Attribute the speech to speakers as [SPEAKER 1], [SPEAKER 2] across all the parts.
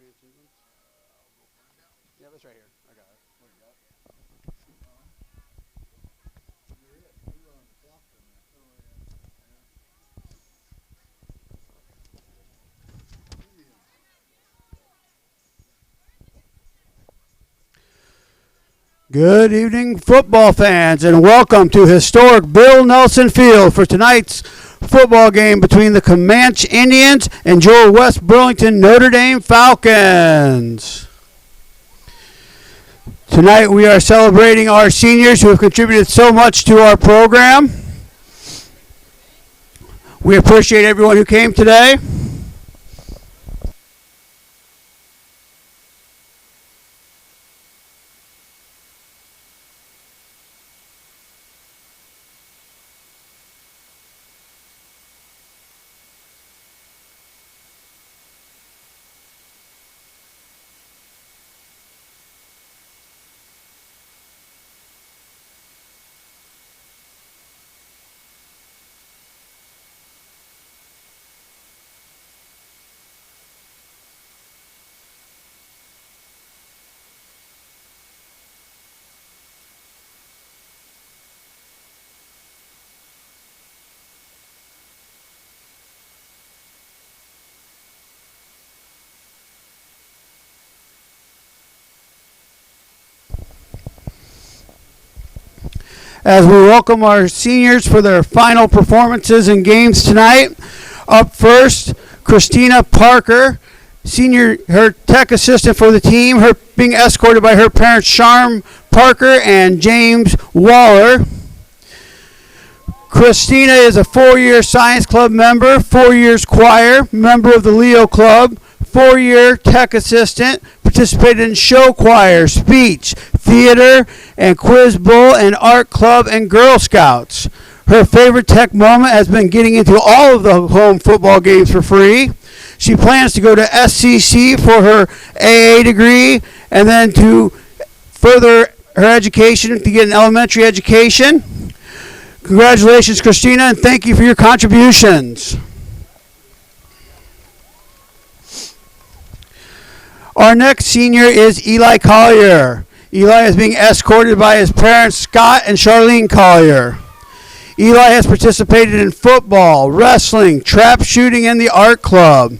[SPEAKER 1] Yeah, that's right here. I got it. Good evening, football fans, and welcome to historic Bill Nelson Field for tonight's football game between the Camanche Indians and your West Burlington Notre Dame Falcons. Tonight we are celebrating our seniors who have contributed so much to our program. We appreciate everyone who came today. As we welcome our seniors for their final performances and games tonight. Up first, Christina Parker, senior, her tech assistant for the team, her being escorted by her parents, Charm Parker and James Waller. Christina is a 4-year Science Club member, 4 years choir, member of the Leo Club, 4-year tech assistant, participated in show choir, speech, theater, and quiz bowl and art club and Girl Scouts. Her favorite tech moment has been getting into all of the home football games for free. She plans to go to SCC for her AA degree and then to further her education to get an elementary education. Congratulations, Christina, and thank you for your contributions. Our next senior is Eli Collier. Eli is being escorted by his parents, Scott and Charlene Collier. Eli has participated in football, wrestling, trap shooting, and the art club.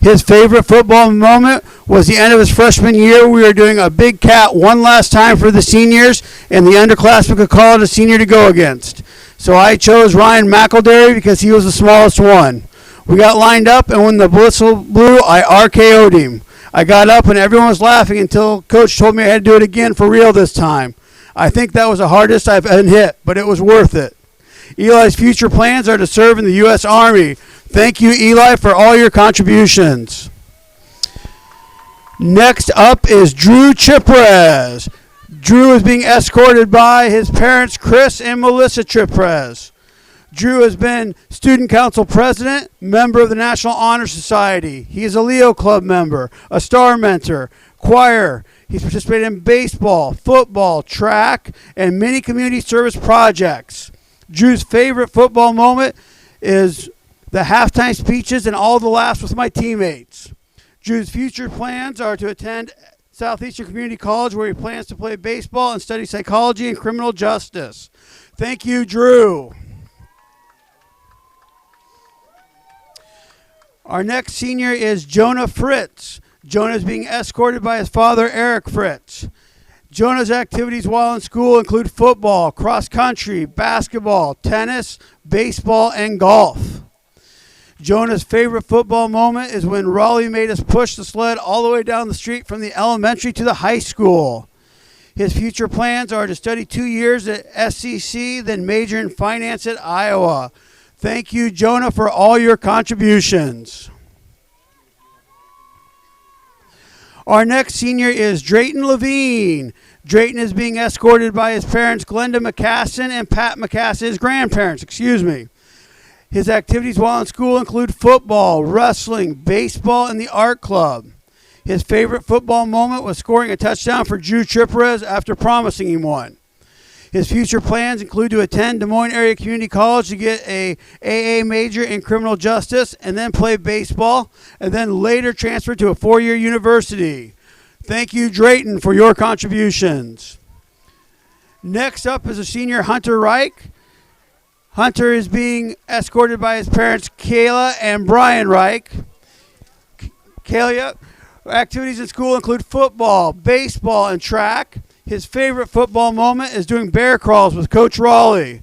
[SPEAKER 1] His favorite football moment was the end of his freshman year. We were doing a big cat one last time for the seniors, and the underclassmen could call it a senior to go against. So I chose Ryan McElderry because he was the smallest one. We got lined up, and when the whistle blew, I RKO'd him. I got up and everyone was laughing until Coach told me I had to do it again for real this time. I think that was the hardest I've been hit, but it was worth it. Eli's future plans are to serve in the U.S. Army. Thank you, Eli, for all your contributions. Next up is Drew Chiprez. Drew is being escorted by his parents, Chris and Melissa Chiprez. Drew has been student council president, member of the National Honor Society. He is a Leo Club member, a star mentor, choir. He's participated in baseball, football, track, and many community service projects. Drew's favorite football moment is the halftime speeches and all the laughs with my teammates. Drew's future plans are to attend Southeastern Community College, where he plans to play baseball and study psychology and criminal justice. Thank you, Drew. Our next senior is Jonah Fritz. Jonah is being escorted by his father, Eric Fritz. Jonah's activities while in school include football, cross country, basketball, tennis, baseball, and golf. Jonah's favorite football moment is when Raleigh made us push the sled all the way down the street from the elementary to the high school. His future plans are to study 2 years at SCC, then major in finance at Iowa. Thank you, Jonah, for all your contributions. Our next senior is Drayton Levine. Drayton is being escorted by his parents, Glenda McCassin and Pat McCassin, his grandparents, His activities while in school include football, wrestling, baseball, and the art club. His favorite football moment was scoring a touchdown for Drew Chiprez after promising him one. His future plans include to attend Des Moines Area Community College to get a AA major in criminal justice and then play baseball and then later transfer to a 4-year university. Thank you, Drayton, for your contributions. Next up is a senior, Hunter Reich. Hunter is being escorted by his parents, Kayla and Brian Reich. Kayla, activities in school include football, baseball, and track. His favorite football moment is doing bear crawls with Coach Raleigh.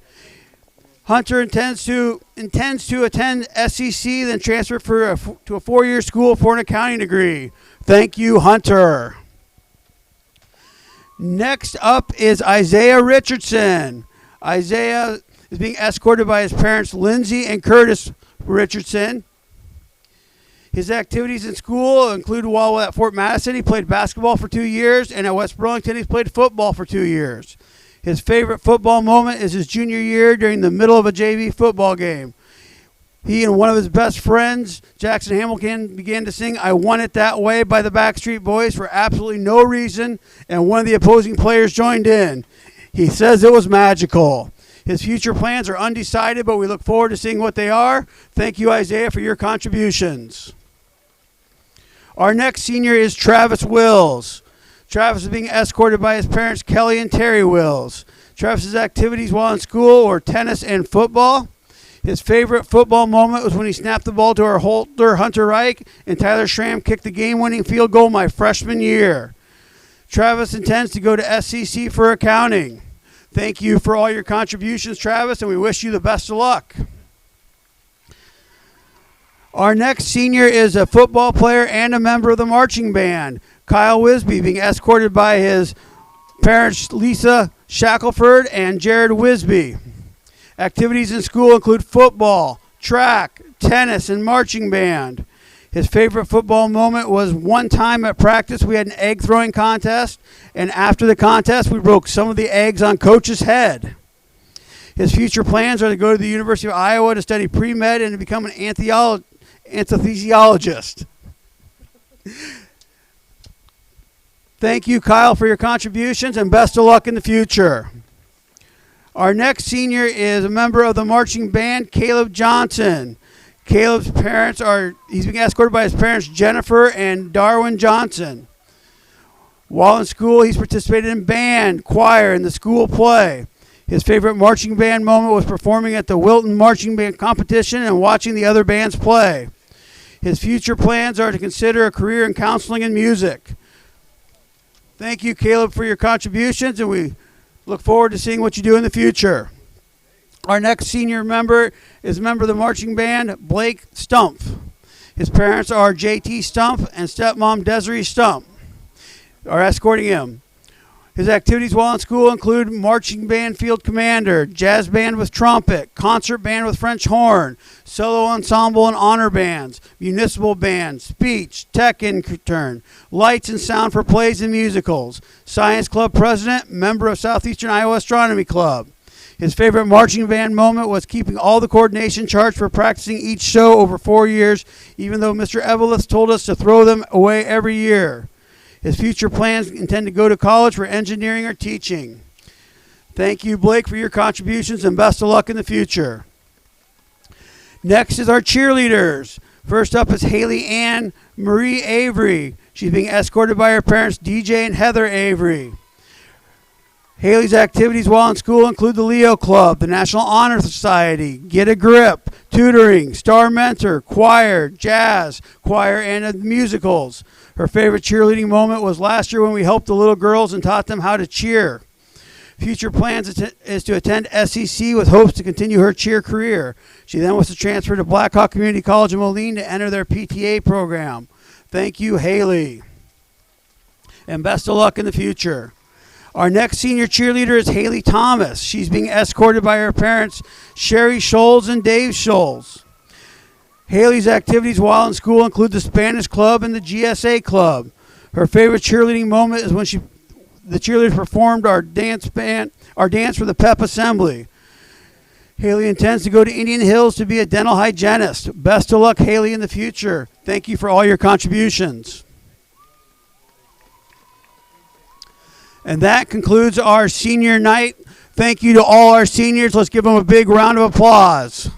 [SPEAKER 1] Hunter intends to attend SEC, then transfer to a 4-year school for an accounting degree. Thank you, Hunter. Next up is Isaiah Richardson. Isaiah is being escorted by his parents, Lindsay and Curtis Richardson. His activities in school include while at Fort Madison, he played basketball for 2 years, and at West Burlington, he's played football for 2 years. His favorite football moment is his junior year during the middle of a JV football game. He and one of his best friends, Jackson Hamilton, began to sing "I Want It That Way" by the Backstreet Boys for absolutely no reason, and one of the opposing players joined in. He says it was magical. His future plans are undecided, but we look forward to seeing what they are. Thank you, Isaiah, for your contributions. Our next senior is Travis Wills. Travis is being escorted by his parents, Kelly and Terry Wills. Travis's activities while in school were tennis and football. His favorite football moment was when he snapped the ball to our holder, Hunter Reich, and Tyler Schramm kicked the game-winning field goal my freshman year. Travis intends to go to SEC for accounting. Thank you for all your contributions, Travis, and we wish you the best of luck. Our next senior is a football player and a member of the marching band, Kyle Wisby, being escorted by his parents, Lisa Shackelford and Jared Wisby. Activities in school include football, track, tennis, and marching band. His favorite football moment was one time at practice we had an egg throwing contest, and after the contest we broke some of the eggs on Coach's head. His future plans are to go to the University of Iowa to study pre-med and to become an anesthesiologist. Thank you, Kyle, for your contributions, and best of luck in the future. Our next senior is a member of the marching band, Caleb Johnson. Caleb's parents he's being escorted by his parents, Jennifer and Darwin Johnson. While in school, he's participated in band, choir, and the school play. His favorite marching band moment was performing at the Wilton Marching Band Competition and watching the other bands play. His future plans are to consider a career in counseling and music. Thank you, Caleb, for your contributions, and we look forward to seeing what you do in the future. Our next senior member is a member of the marching band, Blake Stump. His parents are J.T. Stump and stepmom Desiree Stump are escorting him. His activities while in school include marching band field commander, jazz band with trumpet, concert band with French horn, solo ensemble and honor bands, municipal band, speech, tech intern, lights and sound for plays and musicals, science club president, member of Southeastern Iowa Astronomy Club. His favorite marching band moment was keeping all the coordination charts for practicing each show over 4 years, even though Mr. Evelith told us to throw them away every year. His future plans intend to go to college for engineering or teaching. Thank you, Blake, for your contributions, and best of luck in the future. Next is our cheerleaders. First up is Haley Ann Marie Avery. She's being escorted by her parents, DJ and Heather Avery. Haley's activities while in school include the Leo Club, the National Honor Society, Get a Grip, tutoring, Star Mentor, choir, jazz, choir, and musicals. Her favorite cheerleading moment was last year when we helped the little girls and taught them how to cheer. Future plans is to attend SEC with hopes to continue her cheer career. She then wants to transfer to Blackhawk Community College in Moline to enter their PTA program. Thank you, Haley, and best of luck in the future. Our next senior cheerleader is Haley Thomas. She's being escorted by her parents, Sherry Scholes and Dave Scholes. Haley's activities while in school include the Spanish Club and the GSA Club. Her favorite cheerleading moment is when the cheerleaders performed our dance for the Pep Assembly. Haley intends to go to Indian Hills to be a dental hygienist. Best of luck, Haley, in the future. Thank you for all your contributions. And that concludes our senior night. Thank you to all our seniors. Let's give them a big round of applause.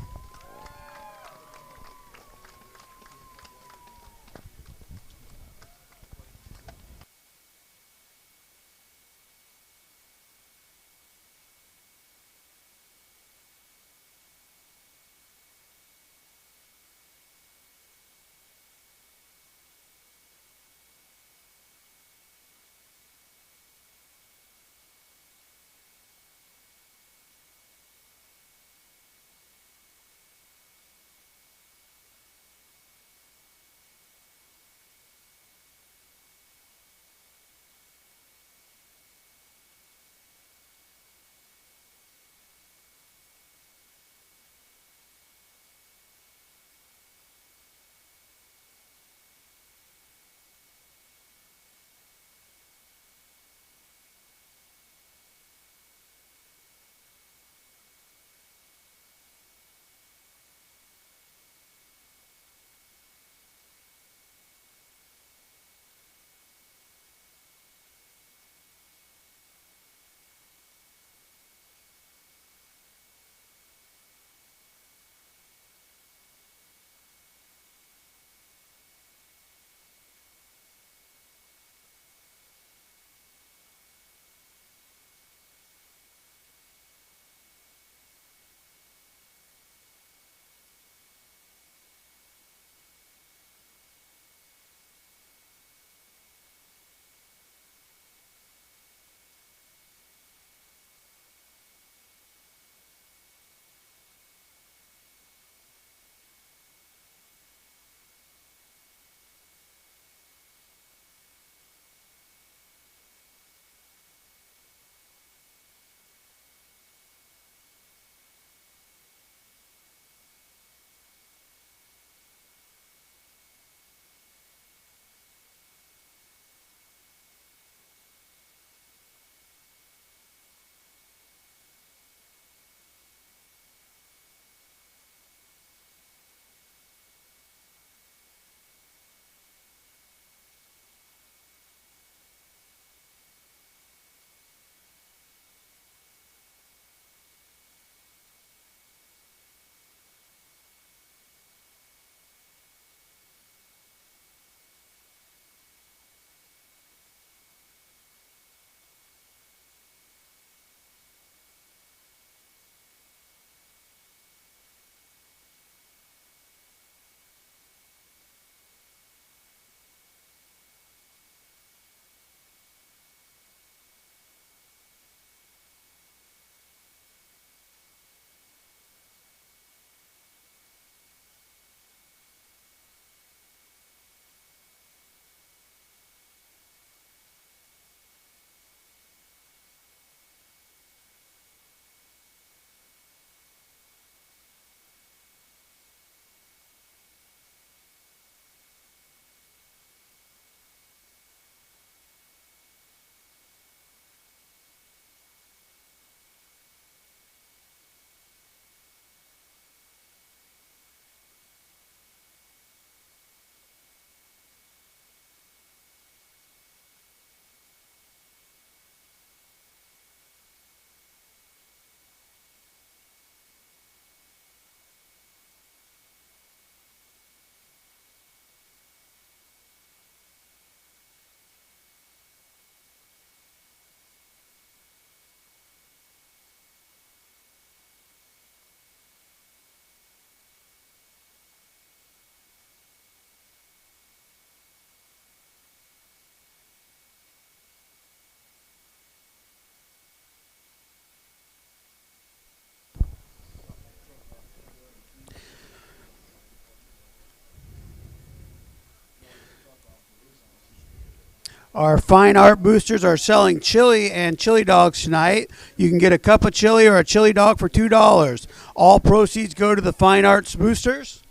[SPEAKER 1] Our fine art boosters are selling chili and chili dogs tonight. You can get a cup of chili or a chili dog for $2. All proceeds go to the fine arts boosters.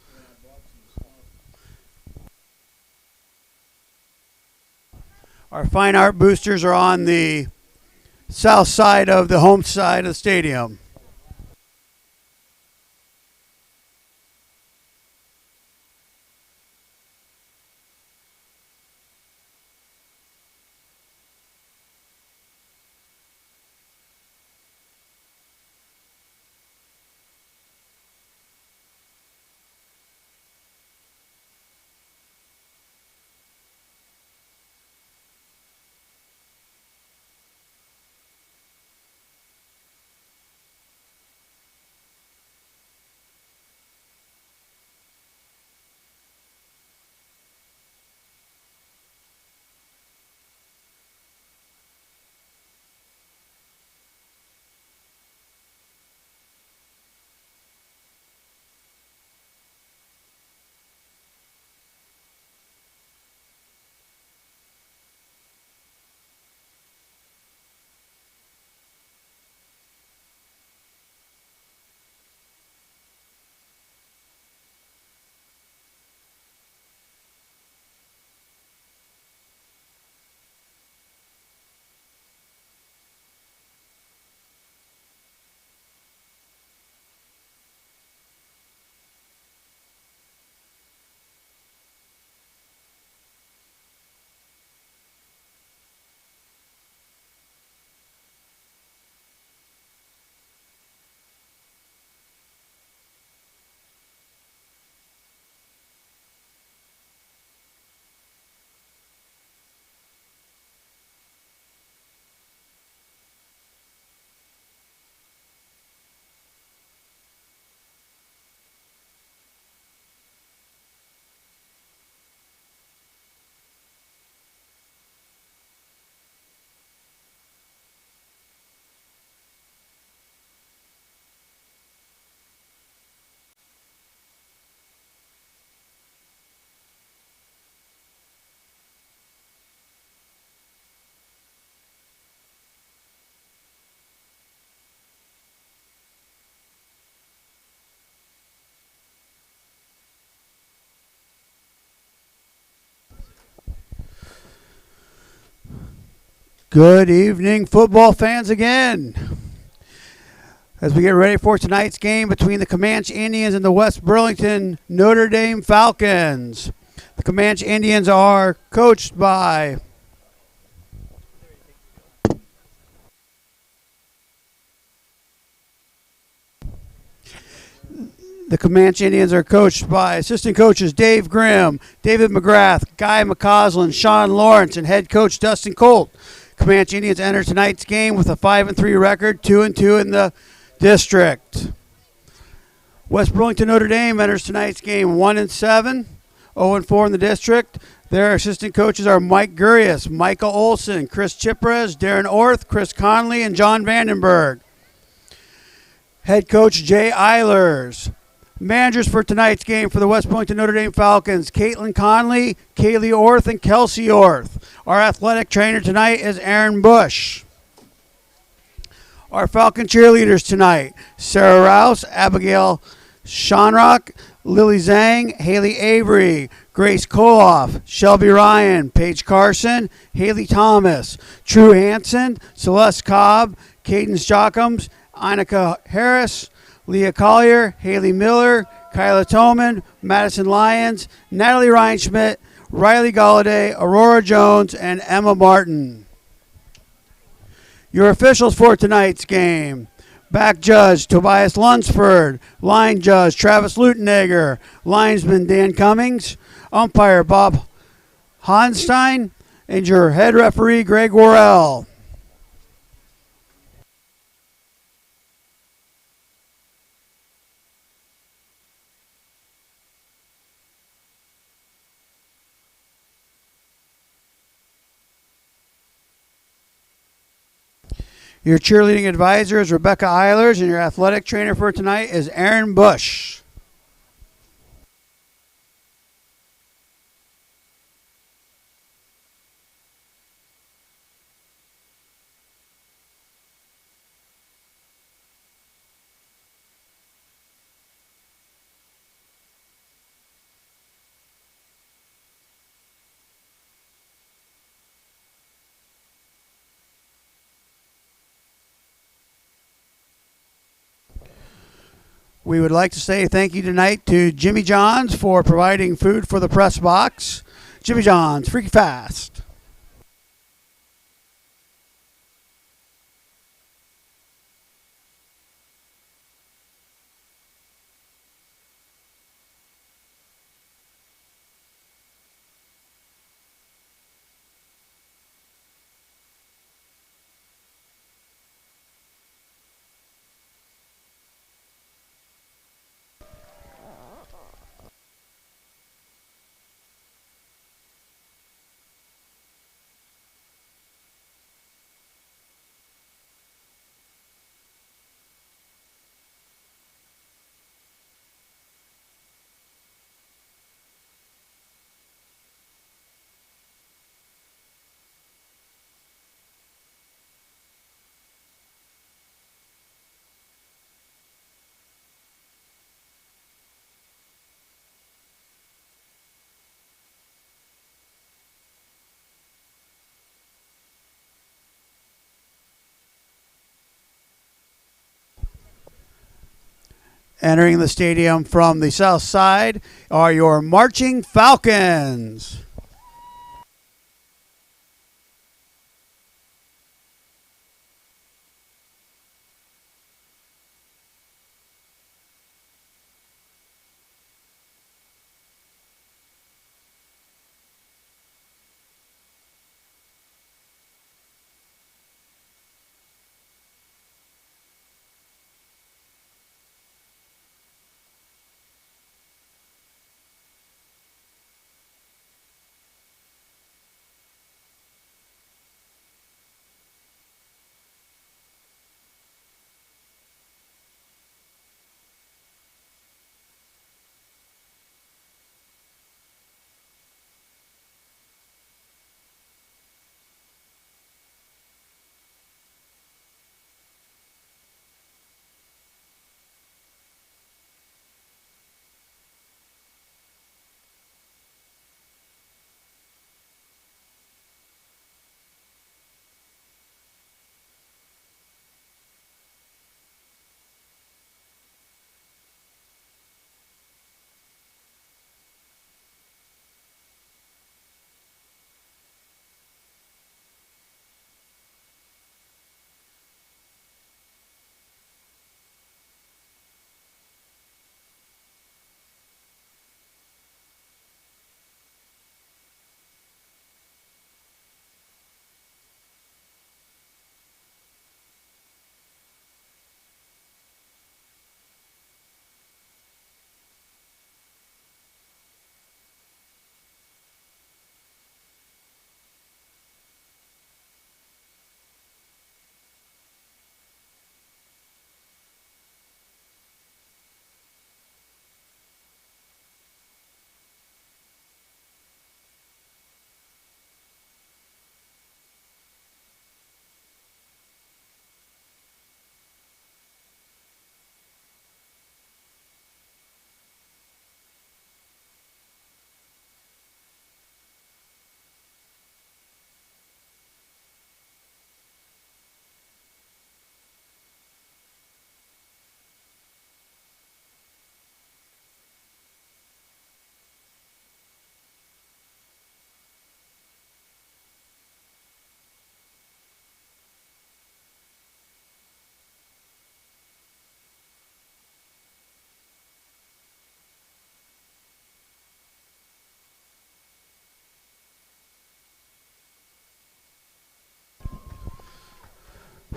[SPEAKER 1] Our fine art boosters are on the south side of the home side of the stadium. Good evening, football fans again. As we get ready for tonight's game between the Camanche Indians and the West Burlington Notre Dame Falcons. The Camanche Indians are coached by assistant coaches Dave Grimm, David McGrath, Guy McCausland, Sean Lawrence, and head coach Dustin Colt. Camanche Indians enter tonight's game with a 5-3 record, 2-2 in the district. West Burlington Notre Dame enters tonight's game 1-7, 0-4 in the district. Their assistant coaches are Mike Gurius, Michael Olson, Chris Chiprez, Darren Orth, Chris Conley, and John Vandenberg. Head coach Jay Eilers. Managers for tonight's game for the West Burlington Notre Dame Falcons, Caitlin Conley, Kaylee Orth, and Kelsey Orth. Our athletic trainer tonight is Aaron Bush. Our Falcon cheerleaders tonight, Sarah Rouse, Abigail Shonrock, Lily Zhang, Haley Avery, Grace Koloff, Shelby Ryan, Paige Carson, Haley Thomas, True Hansen, Celeste Cobb, Cadence Jockums, Annika Harris, Leah Collier, Haley Miller, Kyla Toman, Madison Lyons, Natalie Reinschmidt, Riley Galladay, Aurora Jones, and Emma Martin. Your officials for tonight's game. Back judge Tobias Lunsford, line judge Travis Lutenegger, linesman Dan Cummings, umpire Bob Honstein, and your head referee Greg Worrell. Your cheerleading advisor is Rebecca Eilers, and your athletic trainer for tonight is Aaron Bush. We would like to say thank you tonight to Jimmy John's for providing food for the press box. Jimmy John's, Freaky Fast. Entering the stadium from the south side are your marching Falcons.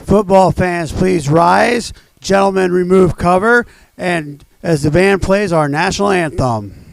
[SPEAKER 1] Football fans, please rise. Gentlemen, remove cover. And as the band plays our national anthem.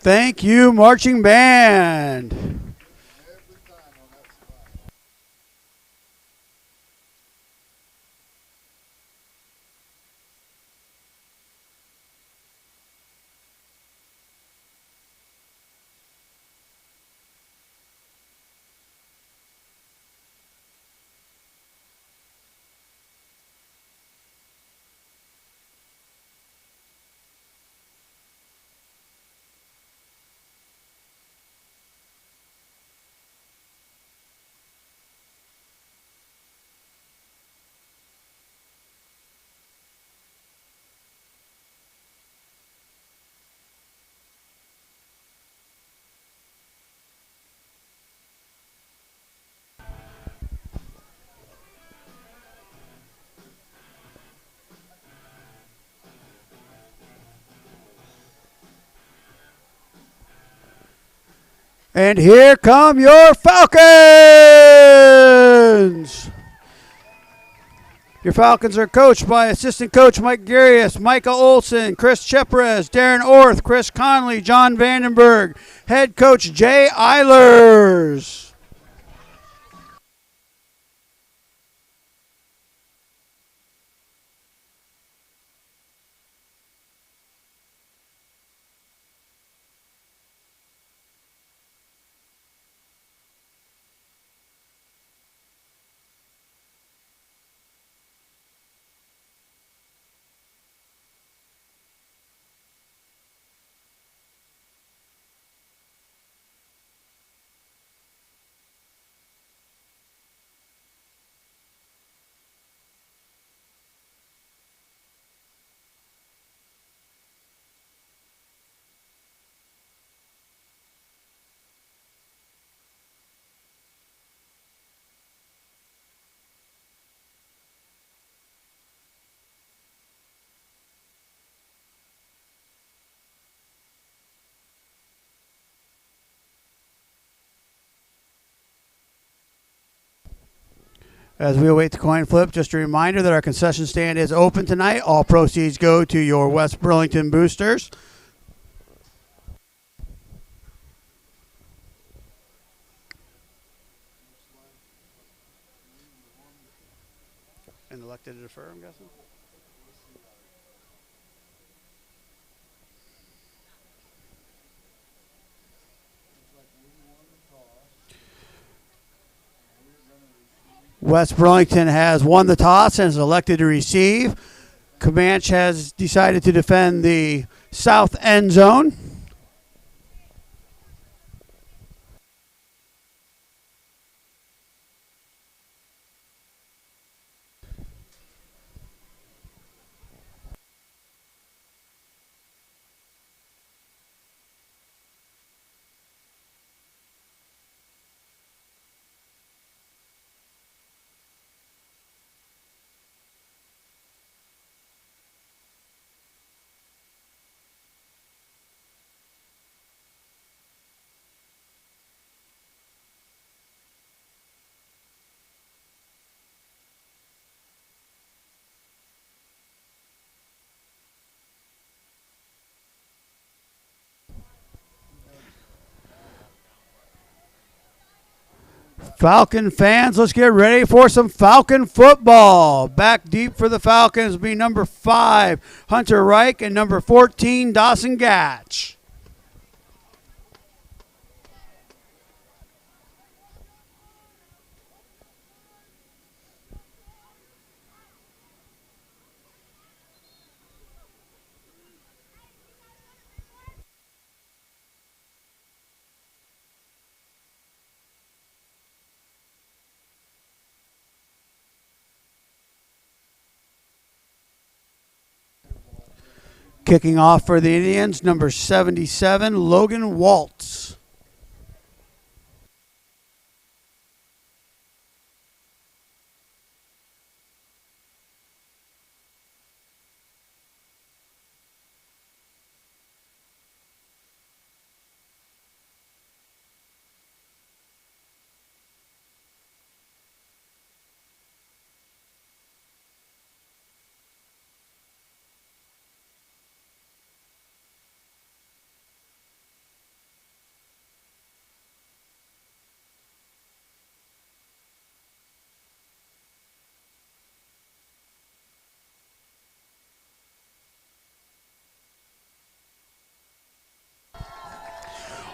[SPEAKER 1] Thank you, marching band. And here come your Falcons. Your Falcons are coached by assistant coach Mike Garius, Micah Olson, Chris Cheprez, Darren Orth, Chris Conley, John Vandenberg, head coach Jay Eilers. As we await the coin flip, just a reminder that our concession stand is open tonight. All proceeds go to your West Burlington boosters. And elected to defer, I'm guessing? West Burlington has won the toss and is elected to receive. Camanche has decided to defend the south end zone. Falcon fans, let's get ready for some Falcon football. Back deep for the Falcons will be number 5, Hunter Reich, and number 14, Dawson Gatch. Kicking off for the Indians, number 77, Logan Waltz.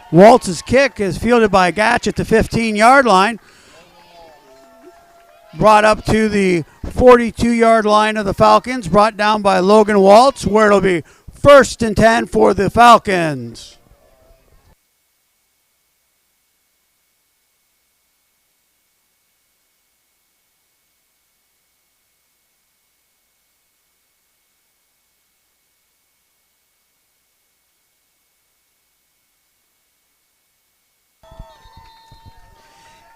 [SPEAKER 1] Waltz's kick is fielded by Gatch at the 15-yard line. Brought up to the 42-yard line of the Falcons. Brought down by Logan Waltz, where it'll be 1st and 10 for the Falcons.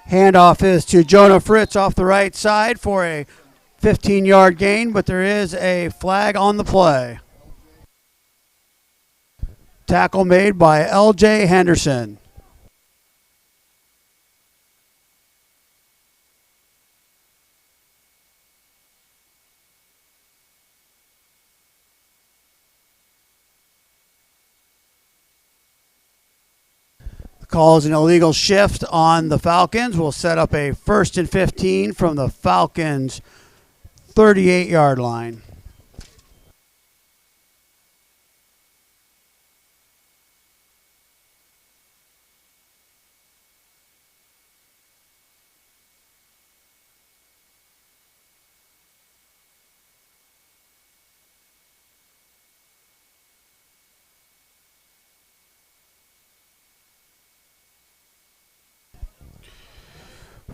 [SPEAKER 1] Handoff is to Jonah Fritz off the right side for a 15-yard gain, but there is a flag on the play. Tackle made by L.J. Henderson. Calls an illegal shift on the Falcons. Will set up a 1st and 15 from the Falcons' 38-yard line.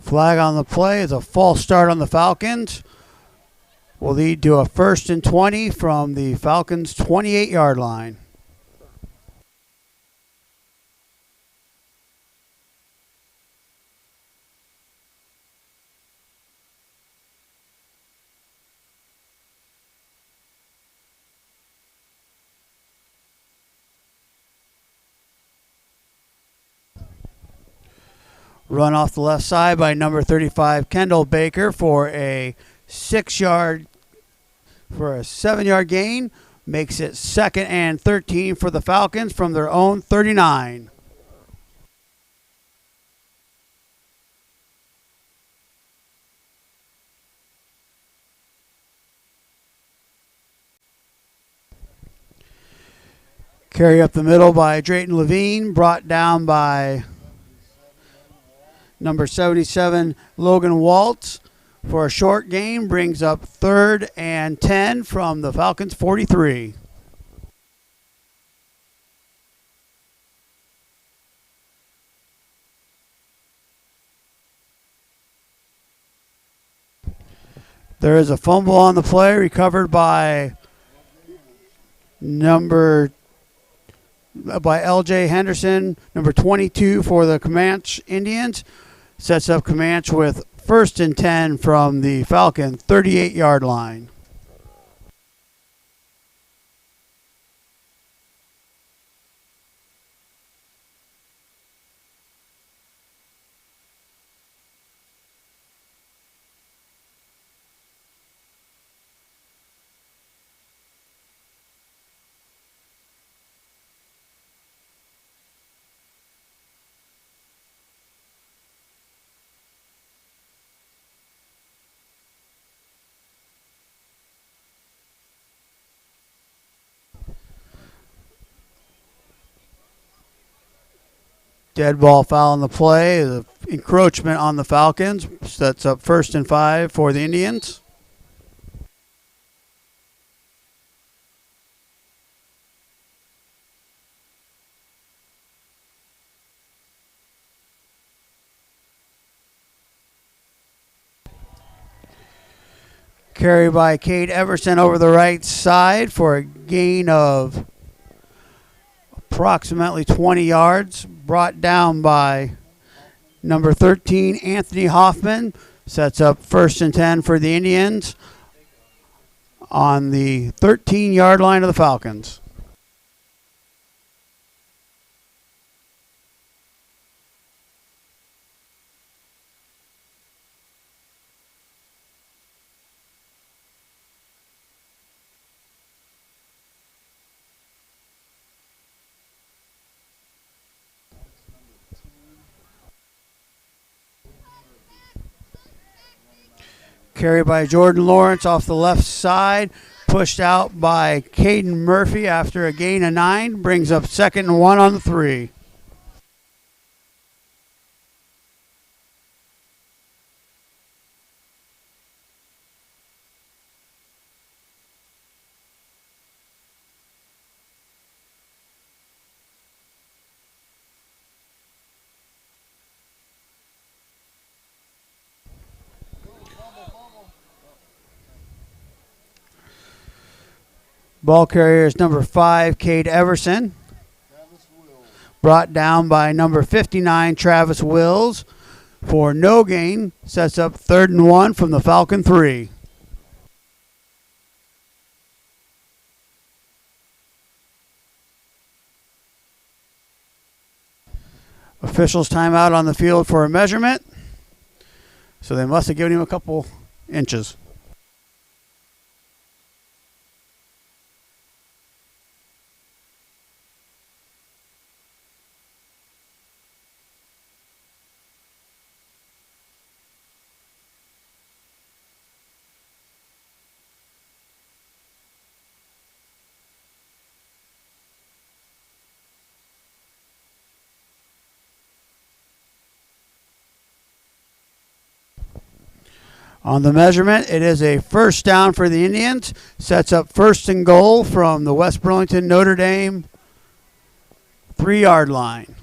[SPEAKER 1] Flag on the play is a false start on the Falcons. Will lead to a 1st and 20 from the Falcons' 28-yard line. Run off the left side by number 35, Kendall Baker for a 7-yard gain. Makes it 2nd and 13 for the Falcons from their own 39. Carry up the middle by Drayton Levine, brought down by number 77, Logan Waltz, for a short gain. Brings up 3rd and 10 from the Falcons' 43. There is a fumble on the play, recovered by L.J. Henderson, number 22 for the Camanche Indians. Sets up Camanche with 1st and 10 from the Falcon 38-yard line. Dead ball foul on the play. The encroachment on the Falcons. Sets up 1st and 5 for the Indians. Carry by Cade Everson over the right side for a gain of approximately 20 yards. Brought down by number 13, Anthony Hoffman. Sets up 1st and 10 for the Indians on the 13-yard line of the Falcons. Carry by Jordan Lawrence off the left side. Pushed out by Caden Murphy after a gain of 9. Brings up 2nd and 1 on the 3. Ball carrier is number 5, Cade Everson. Brought down by number 59, Travis Wills. For no gain, sets up 3rd and 1 from the Falcon 3. Officials timeout on the field for a measurement. So they must have given him a couple inches. On the measurement, it is a 1st down for the Indians. Sets up 1st and goal from the West Burlington Notre Dame 3-yard line.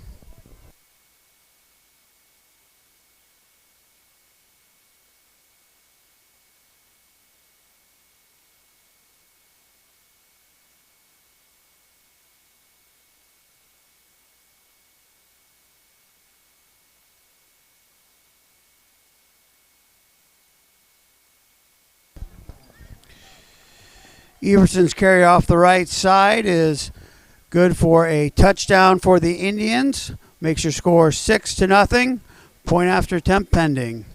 [SPEAKER 1] Everson's carry off the right side is good for a touchdown for the Indians. Makes your score 6-0. Point after attempt pending.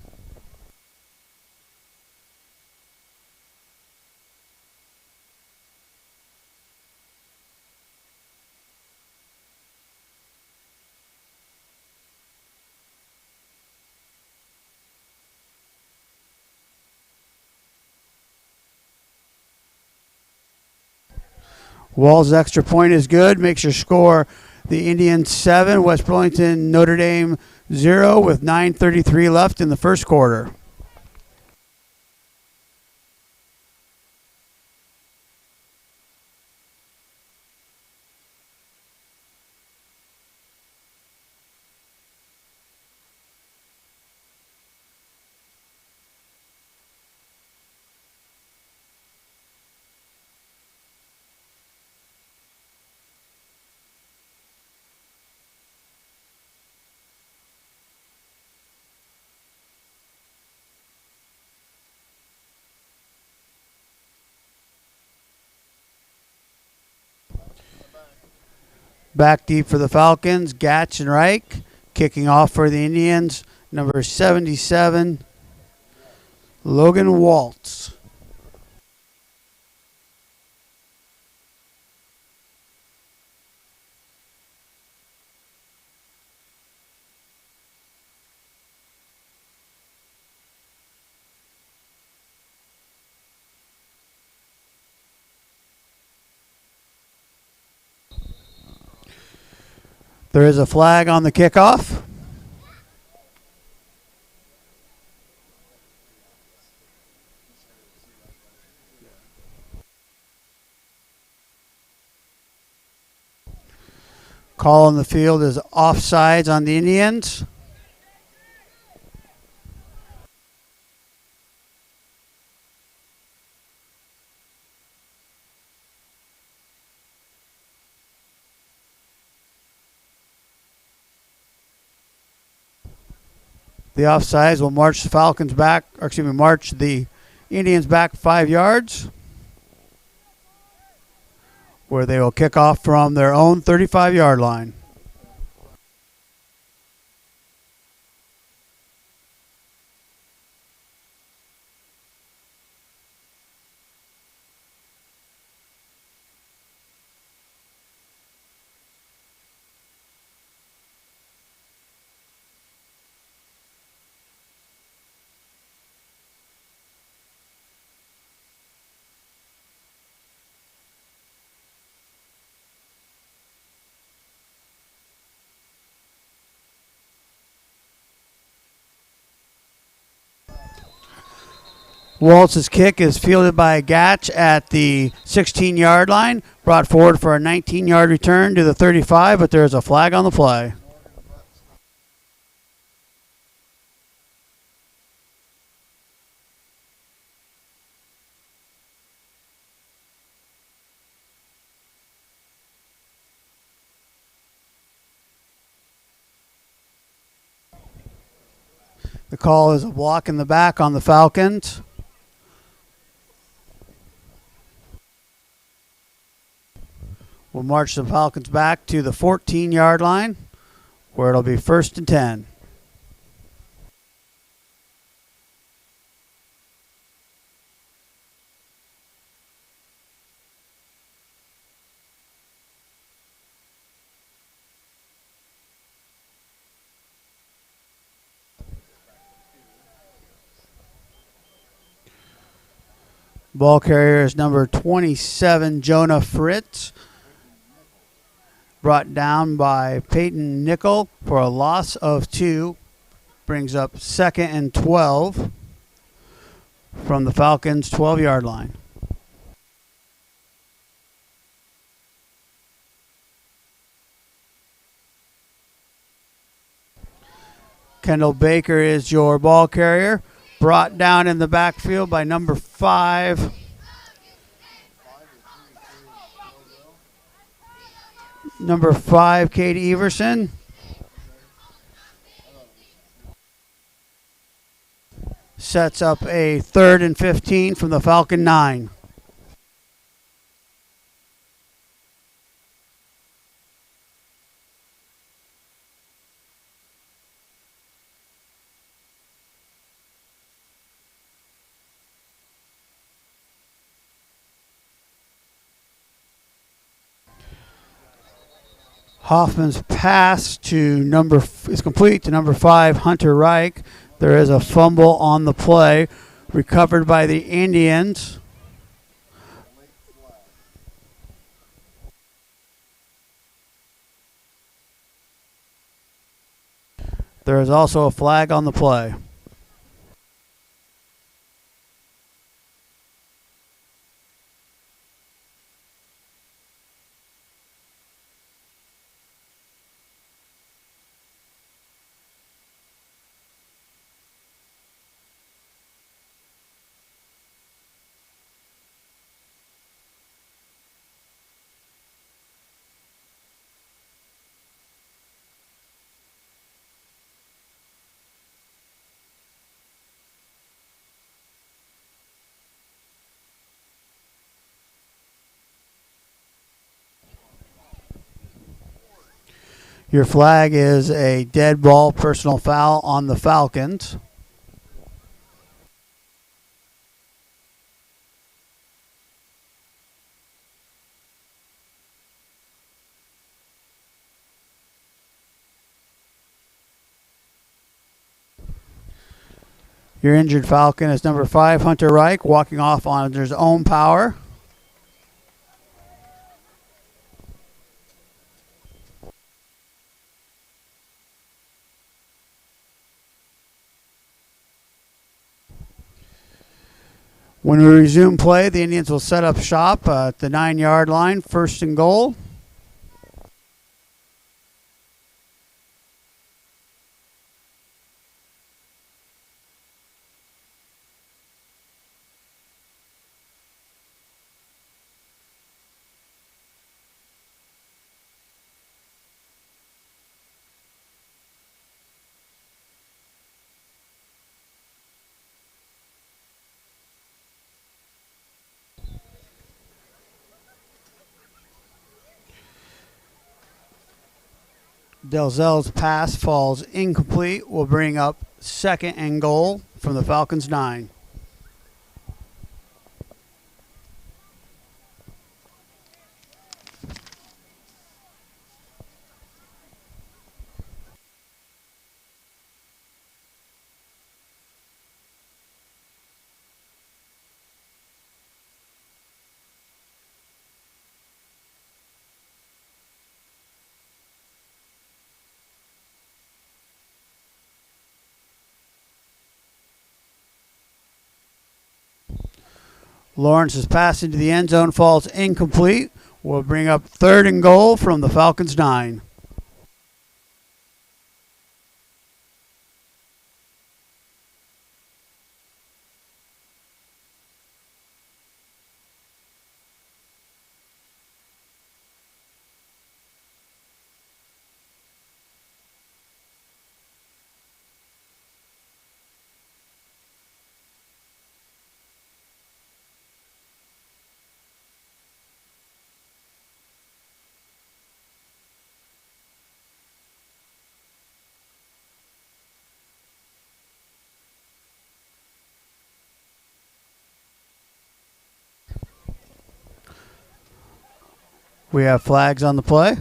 [SPEAKER 1] Wall's extra point is good. Makes your score the Indians 7, West Burlington Notre Dame 0 with 9:33 left in the first quarter. Back deep for the Falcons, Gatch and Reich. Kicking off for the Indians, number 77, Logan Waltz. There is a flag on the kickoff. Call on the field is offsides on the Indians. The offsides will march the Falcons back, or excuse me, march the Indians back 5 yards, where they will kick off from their own 35-yard line. Waltz's kick is fielded by Gatch at the 16-yard line, brought forward for a 19-yard return to the 35, but there is a flag on the play. The call is a block in the back on the Falcons. We'll march the Falcons back to the 14-yard line, where it'll be 1st and 10. Ball carrier is number 27, Jonah Fritz. Brought down by Peyton Nickel for a loss of 2. Brings up 2nd and 12 from the Falcons' 12-yard line. Kendall Baker is your ball carrier. Brought down in the backfield by number 5. Number 5, Katie Everson. Sets up a 3rd and 15 from the Falcon 9. Hoffman's pass is complete to number 5, Hunter Reich. There is a fumble on the play, recovered by the Indians. There is also a flag on the play. Your flag is a dead ball personal foul on the Falcons. Your injured Falcon is number 5, Hunter Reich, walking off on his own power. When we resume play, the Indians will set up shop at the 9-yard line, first and goal. Delzel's pass falls incomplete. Will bring up second and goal from the Falcons' 9. Lawrence's pass into the end zone falls incomplete. Will bring up third and goal from the Falcons' 9. We have flags on the play.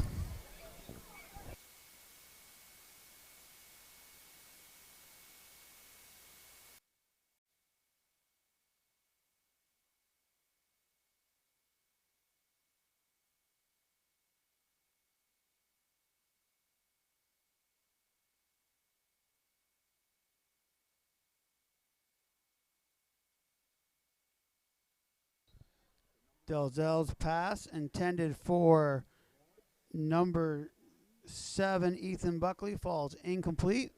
[SPEAKER 1] Delzel's pass intended for number 7, Ethan Buckley, falls incomplete.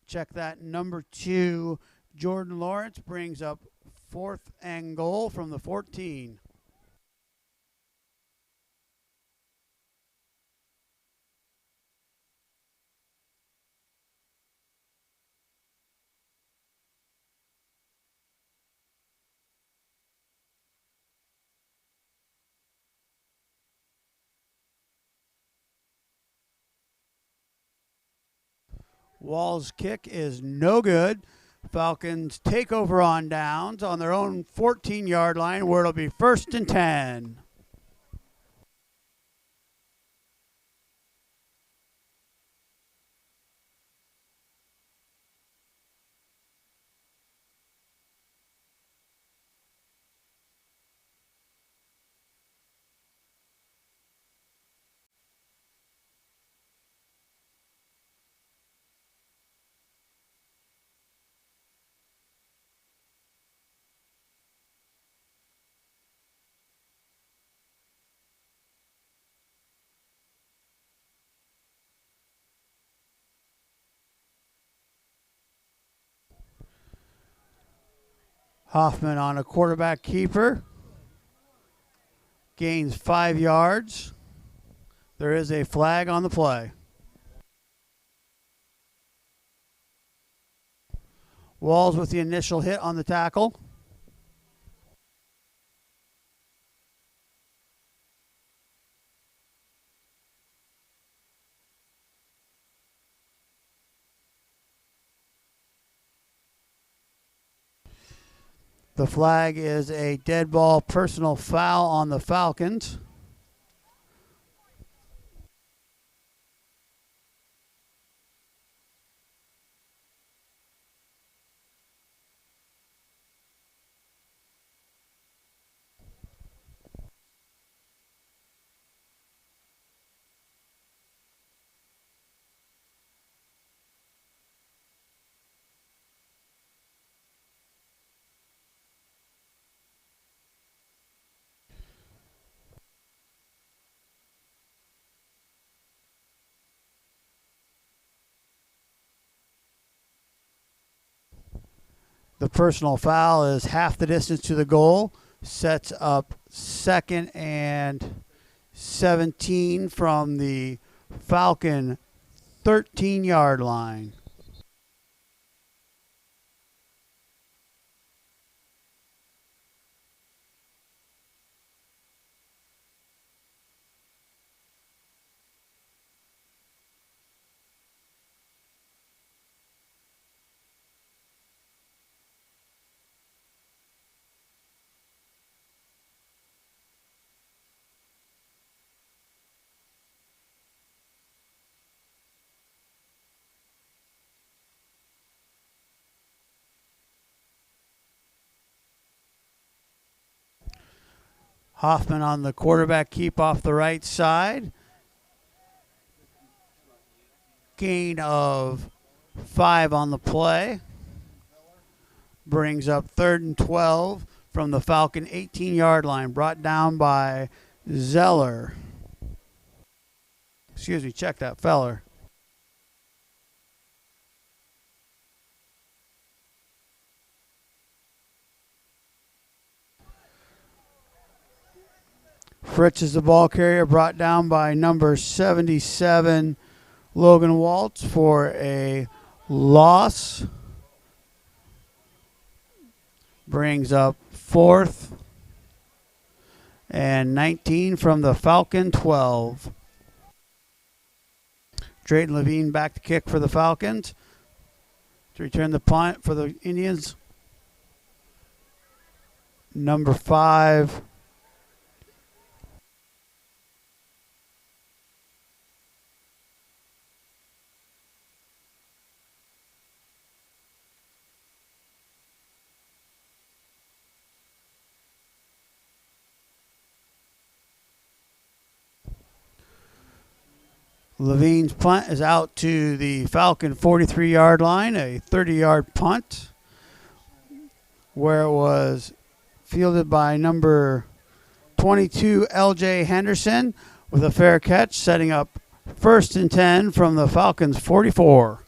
[SPEAKER 1] Check that. Number 2, Jordan Lawrence, brings up fourth and goal from the 14. Wall's kick is no good. Falcons take over on downs on their own 14-yard line, where it'll be first and 10. Hoffman on a quarterback keeper. Gains 5 yards. There is a flag on the play. Walls with the initial hit on the tackle. The flag is a dead ball personal foul on the Falcons. The personal foul is half the distance to the goal. Sets up 2nd and 17 from the Falcon 13-yard line. Hoffman on the quarterback keep off the right side. Gain of 5 on the play. Brings up 3rd and 12 from the Falcon 18-yard line. Brought down by Zeller. Excuse me, check that, Feller. Fritz is the ball carrier, brought down by number 77, Logan Waltz, for a loss. Brings up 4th and 19 from the Falcon 12. Drayton Levine back to kick for the Falcons. To return the punt for the Indians, number 5, Levine's punt is out to the Falcon 43-yard line, a 30-yard punt, where it was fielded by number 22, L.J. Henderson, with a fair catch, setting up 1st and 10 from the Falcons 44.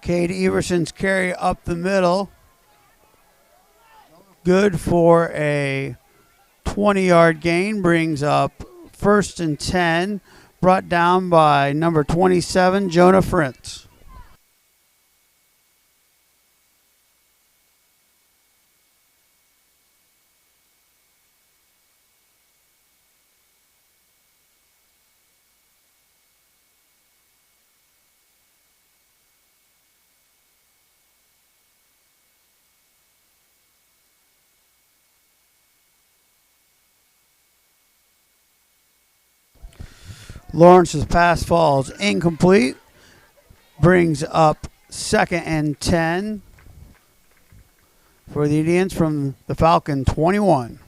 [SPEAKER 1] Cade Everson's carry up the middle. Good for a 20-yard gain. Brings up 1st and 10. Brought down by number 27, Jonah Fritz. Lawrence's pass falls incomplete. Brings up 2nd and 10 for the Indians from the Falcon 21.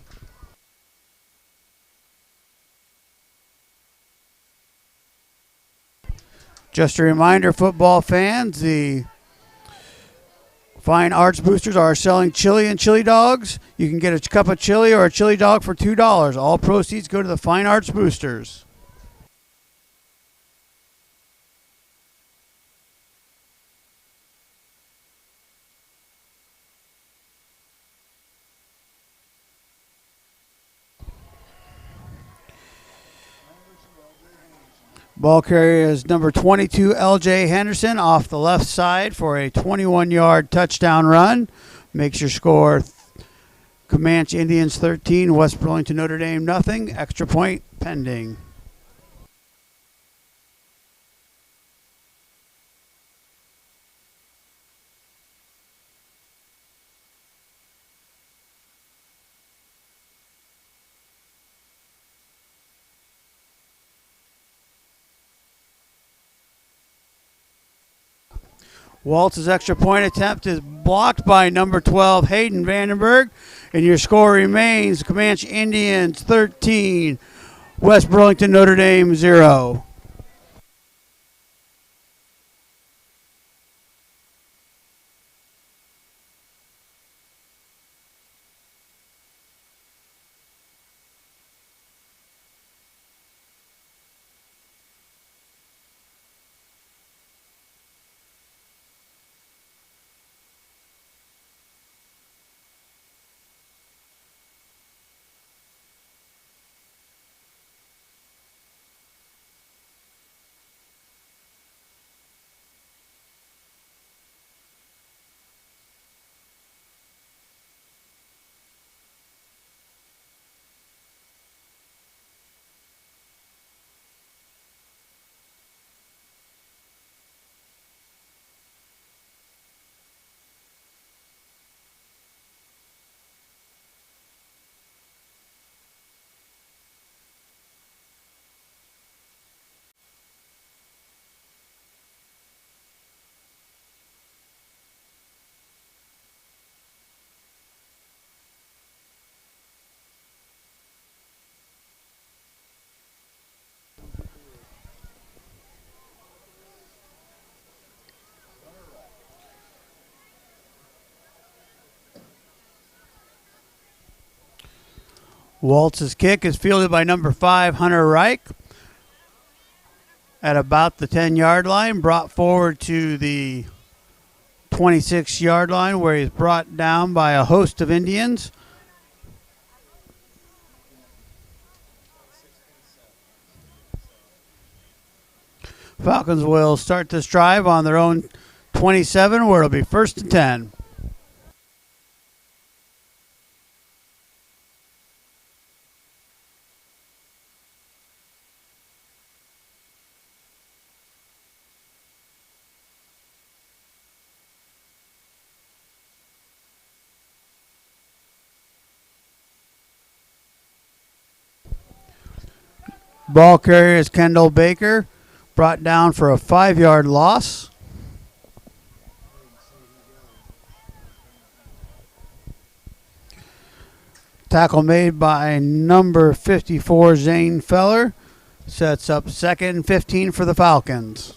[SPEAKER 1] Just a reminder, football fans, the Fine Arts Boosters are selling chili and chili dogs. You can get a cup of chili or a chili dog for $2. All proceeds go to the Fine Arts Boosters. Ball carrier is number 22, L.J. Henderson, off the left side for a 21-yard touchdown run. Makes your score Camanche Indians 13, West Burlington Notre Dame nothing. Extra point pending. Waltz's extra point attempt is blocked by number 12, Hayden Vandenberg. And your score remains Camanche Indians 13, West Burlington Notre Dame 0. Waltz's kick is fielded by number 5, Hunter Reich, at about the 10-yard line, brought forward to the 26-yard line where he's brought down by a host of Indians. Falcons will start this drive on their own 27 where it'll be 1st and 10. Ball carrier is Kendall Baker, brought down for a 5-yard loss. Tackle made by number 54, Zane Feller. Sets up 2nd and 15 for the Falcons.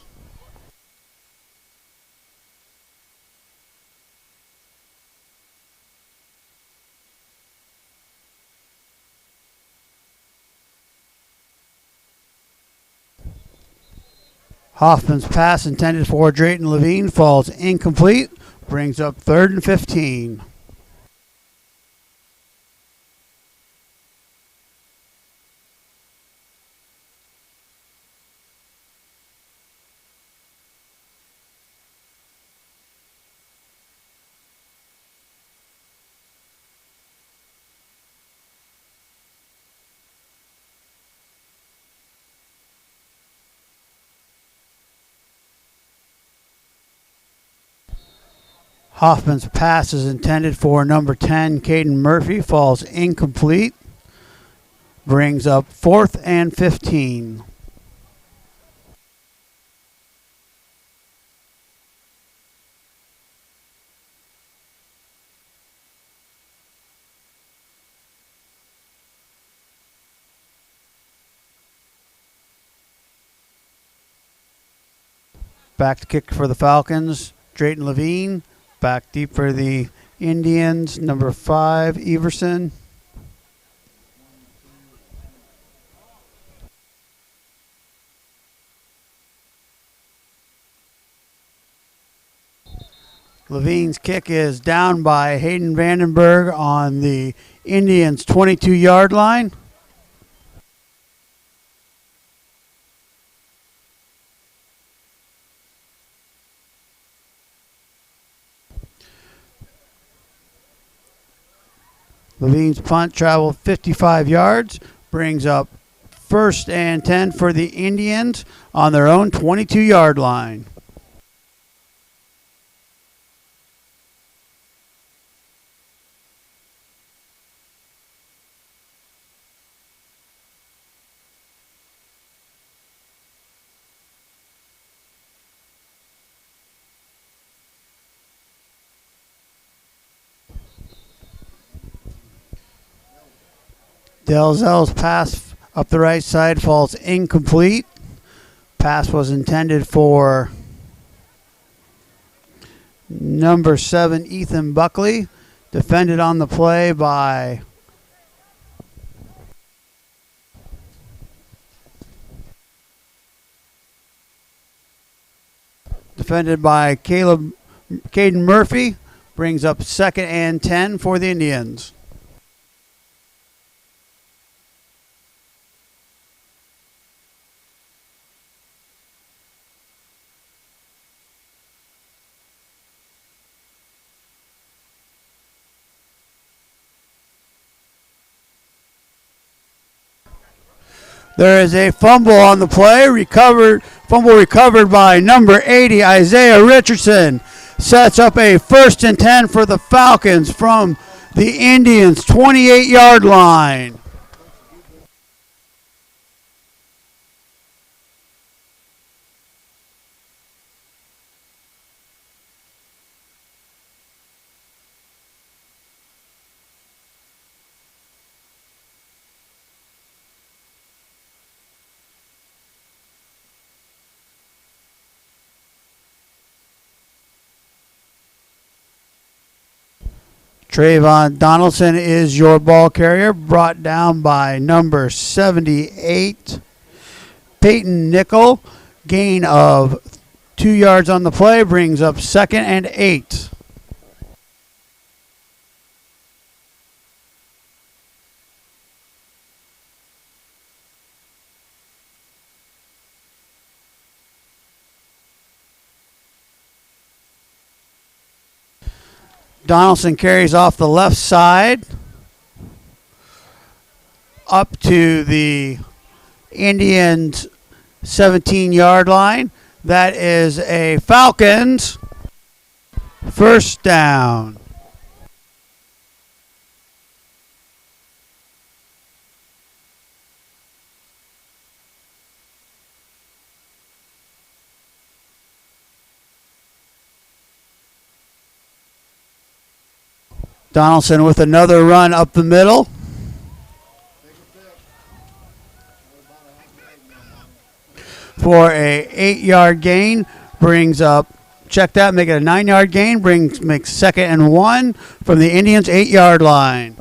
[SPEAKER 1] Hoffman's pass intended for Drayton Levine falls incomplete. Brings up 3rd and 15. Hoffman's pass is intended for number 10, Caden Murphy, falls incomplete. Brings up 4th and 15. Back to kick for the Falcons, Drayton Levine. Back deep for the Indians, number 5, Everson. Levine's kick is down by Hayden Vandenberg on the Indians' 22-yard line. Levine's punt traveled 55 yards, brings up 1st and 10 for the Indians on their own 22-yard line. Dalzell's pass up the right side falls incomplete. Pass was intended for number 7, Ethan Buckley. Defended on the play by Caden Murphy. Brings up 2nd and 10 for the Indians. There is a fumble on the play. Fumble recovered by number 80, Isaiah Richardson. Sets up a 1st and 10 for the Falcons from the Indians' 28-yard line. Trayvon Donaldson is your ball carrier, brought down by number 78, Peyton Nickel. Gain of 2 yards on the play, brings up 2nd and 8. Donaldson carries off the left side up to the Indians' 17-yard line. That is a Falcons 1st down. Donaldson with another run up the middle. For a 8-yard gain, brings up, check that, make it a 9-yard gain, makes 2nd and 1 from the Indians' 8-yard line.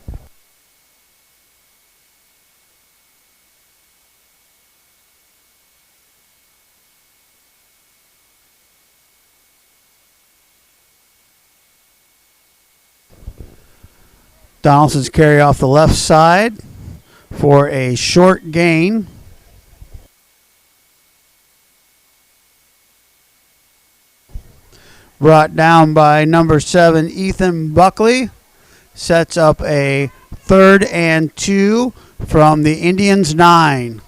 [SPEAKER 1] Donaldson's carry off the left side for a short gain. Brought down by number 7, Ethan Buckley. Sets up a 3rd and 2 from the Indians' 9.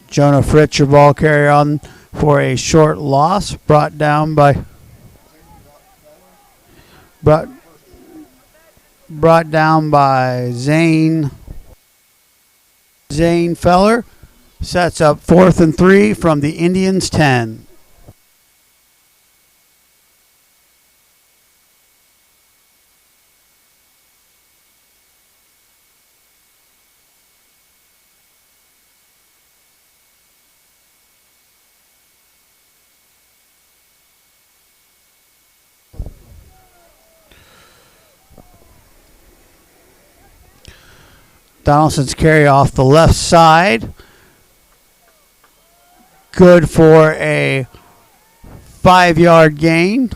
[SPEAKER 1] Jonah Fritz, your ball carrier, on for a short loss, brought down by Zane Feller. Sets up 4th and 3 from the Indians' 10. Donaldson's carry off the left side. Good for a 5-yard gain.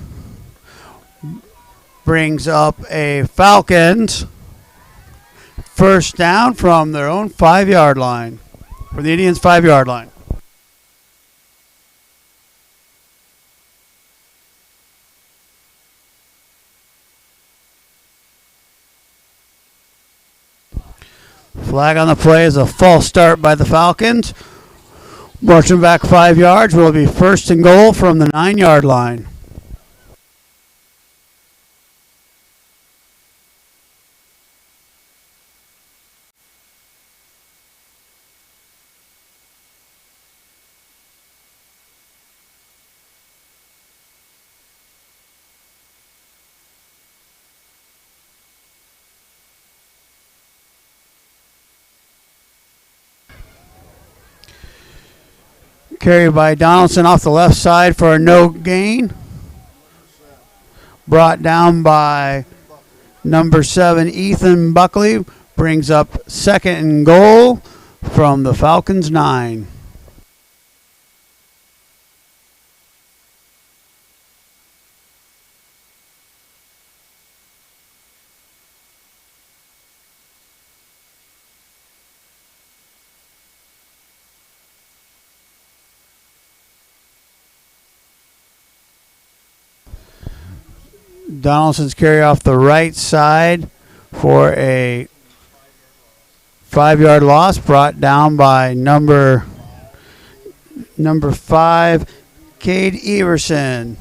[SPEAKER 1] Brings up a Falcons 1st down from their own 5-yard line. For the Indians' 5-yard line. Flag on the play is a false start by the Falcons. Marching back 5 yards will be first and goal from the 9-yard line. Carried by Donaldson off the left side for a no gain. Brought down by number 7, Ethan Buckley. Brings up second and goal from the Falcons 9. Donaldson's carry off the right side for a 5-yard loss, brought down by number 5, Cade Everson.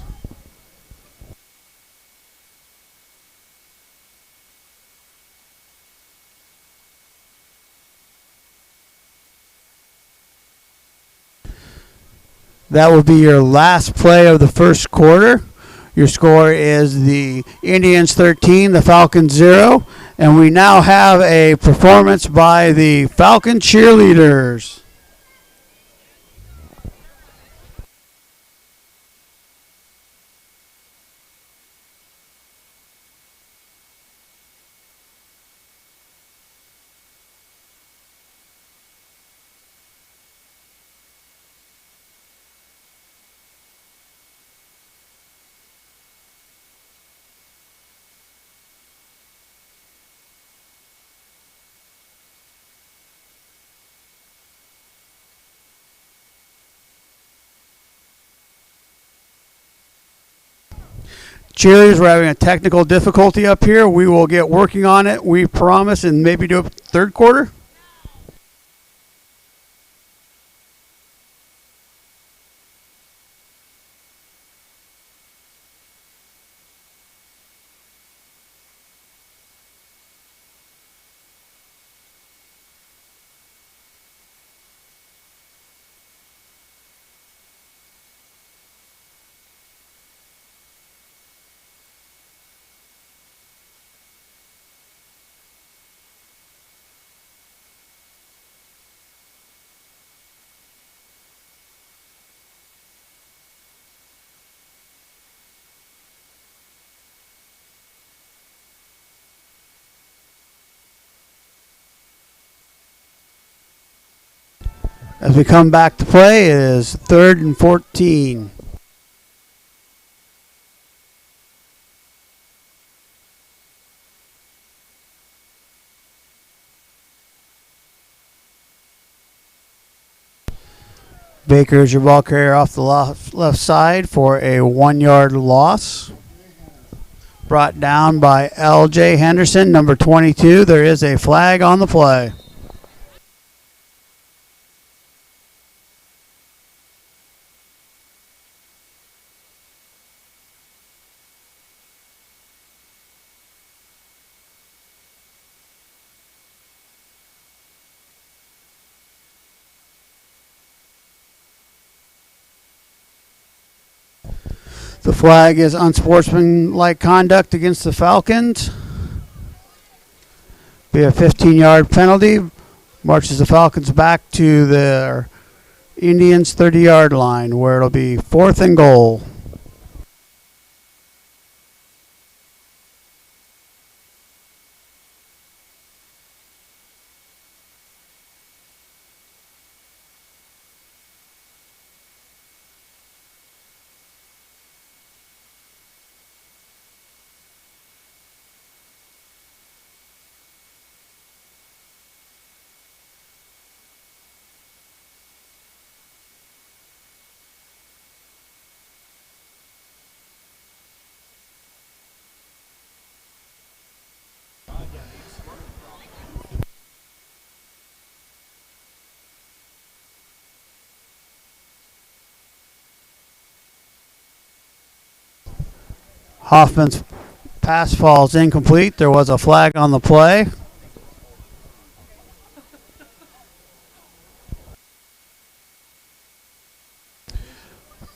[SPEAKER 1] That will be your last play of the first quarter. Your score is the Indians 13, the Falcons 0, and we now have a performance by the Falcon cheerleaders. Cheerleaders, we're having a technical difficulty up here. We will get working on it, we promise, and maybe do a third quarter. As we come back to play, it is 3rd and 14. Baker is your ball carrier off the left side for a 1-yard loss. Brought down by L.J. Henderson, number 22. There is a flag on the play. The flag is unsportsmanlike conduct against the Falcons. Be a 15-yard penalty. Marches the Falcons back to their Indians 30-yard line, where it'll be 4th and goal. Hoffman's pass falls incomplete. There was a flag on the play.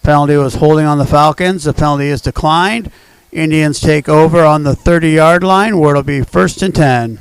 [SPEAKER 1] Penalty was holding on the Falcons. The penalty is declined. Indians take over on the 30-yard line where it'll be 1st and 10.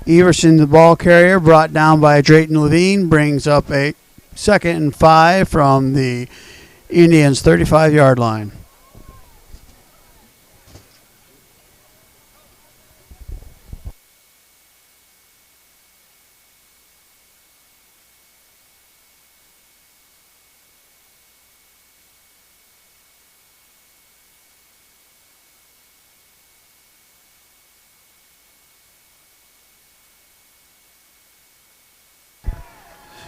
[SPEAKER 1] Everson, the ball carrier, brought down by Drayton Levine, brings up a 2nd and 5 from the Indians' 35-yard line.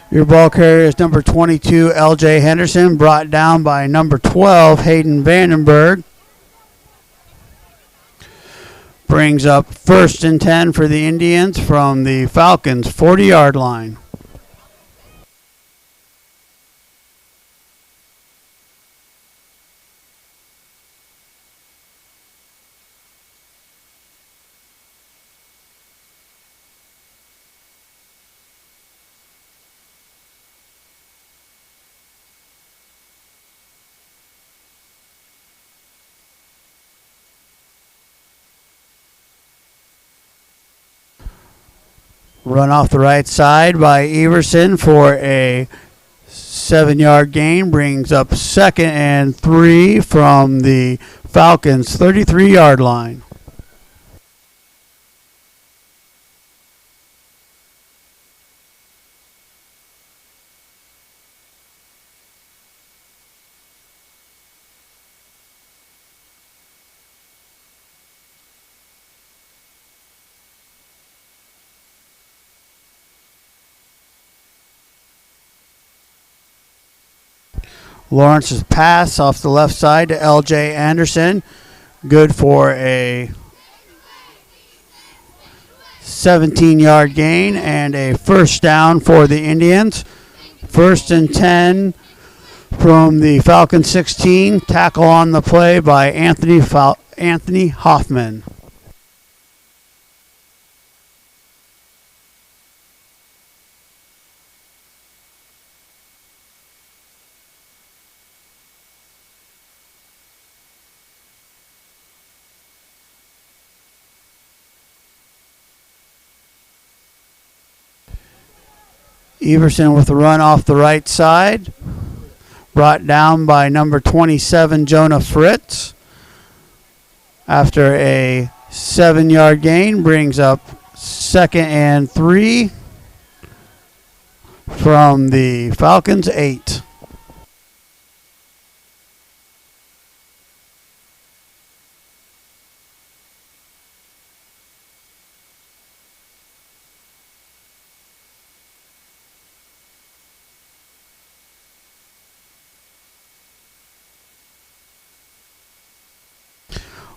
[SPEAKER 1] Your ball carrier is number 22, L.J. Henderson, brought down by number 12, Hayden Vandenberg. Brings up 1st and 10 for the Indians from the Falcons' 40-yard line. Run off the right side by Everson for a 7-yard gain. Brings up 2nd and 3 from the Falcons' 33-yard line. Lawrence's pass off the left side to L.J. Anderson. Good for a 17-yard gain and a 1st down for the Indians. 1st and 10 from the Falcons 16. Tackle on the play by Anthony Hoffman. Everson with the run off the right side. Brought down by number 27, Jonah Fritz. After a 7-yard gain, brings up 2nd and 3 from the Falcons' 8.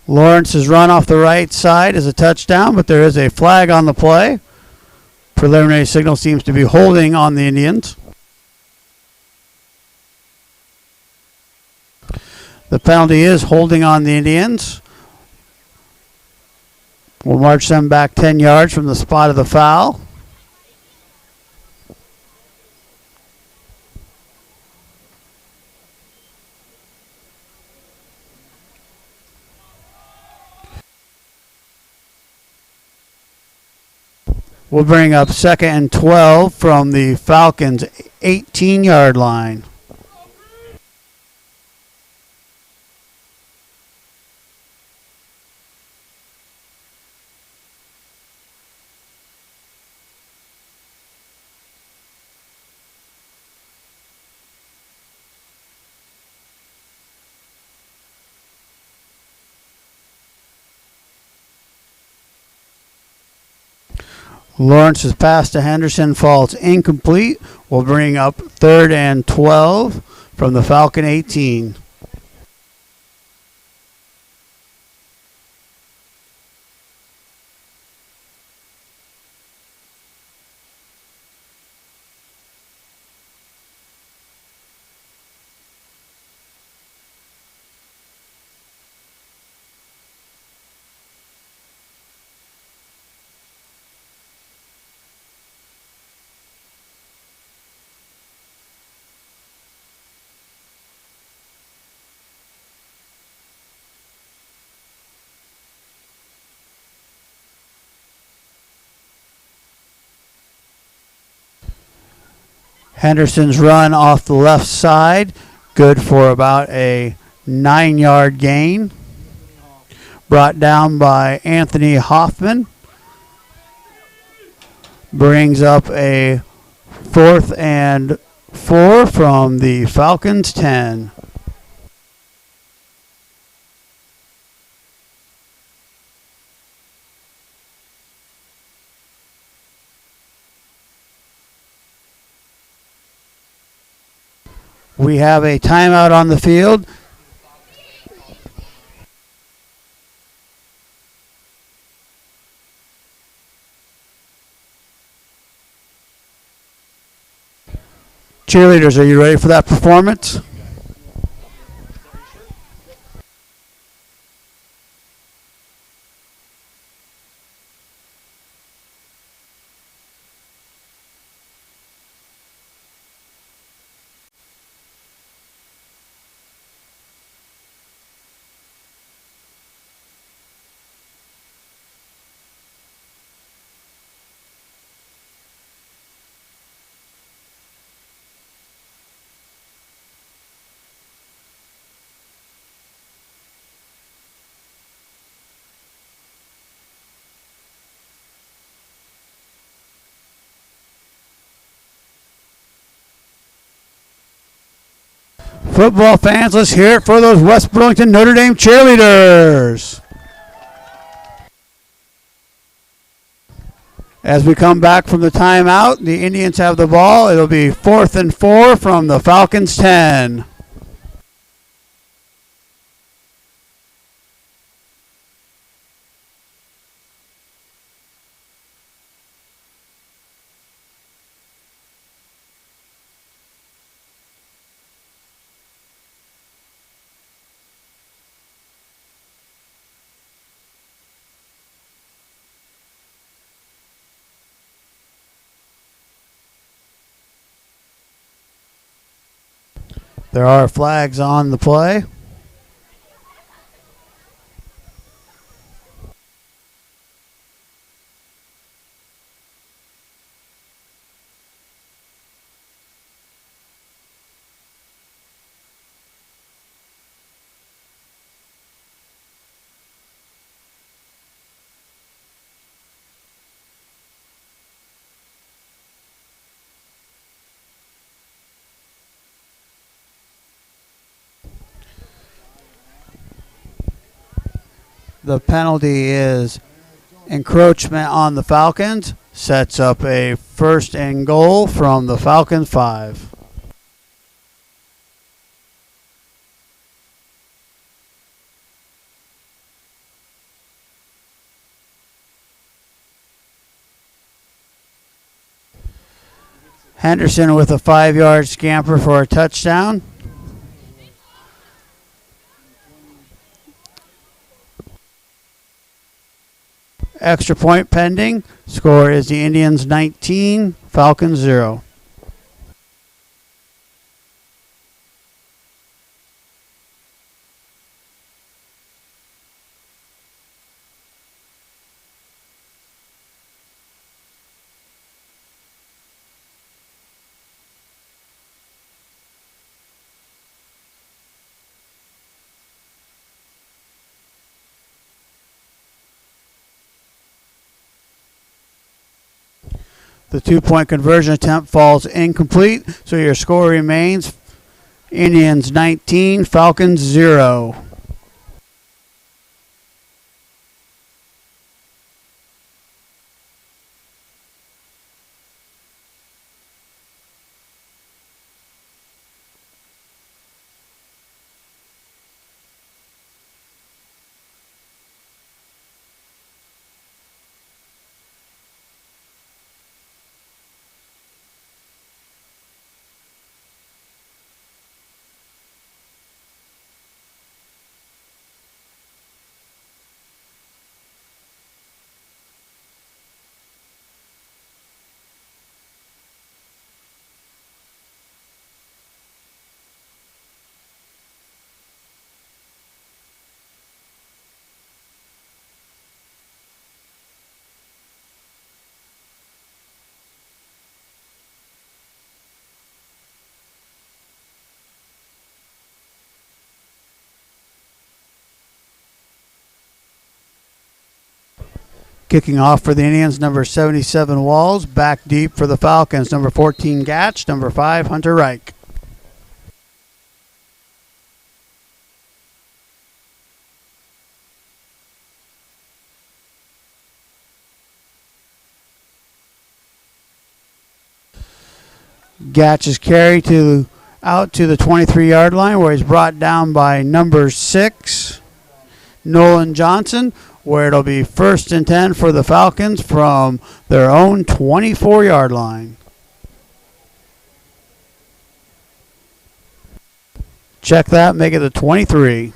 [SPEAKER 1] Lawrence's run off the right side is a touchdown, but there is a flag on the play. Preliminary signal seems to be holding on the Indians. The penalty is holding on the Indians. We'll march them back 10 yards from the spot of the foul. We'll bring up 2nd and 12 from the Falcons' 18-yard line. Lawrence's pass to Henderson falls incomplete. Will bring up 3rd and 12 from the Falcon 18. Henderson's run off the left side, good for about a 9-yard gain. Brought down by Anthony Hoffman. Brings up a 4th and 4 from the Falcons 10. We have a timeout on the field. Cheerleaders, are you ready for that performance? Football fans, let's hear it for those West Burlington Notre Dame cheerleaders. As we come back from the timeout, the Indians have the ball. It'll be 4th and 4 from the Falcons 10. There are flags on the play. The penalty is encroachment on the Falcons. Sets up a 1st and goal from the Falcons 5. Henderson with a 5-yard scamper for a touchdown. Extra point pending. Score is the Indians 19, Falcons 0. The 2-point conversion attempt falls incomplete, so your score remains Indians 19, Falcons 0. Kicking off for the Indians, number 77, Walls. Back deep for the Falcons, number 14, Gatch. Number 5, Hunter Reich. Gatch is carried out to the 23-yard line, where he's brought down by number 6, Nolan Johnson, where it'll be 1st and 10 for the Falcons from their own 24-yard line. Check that, make it the 23.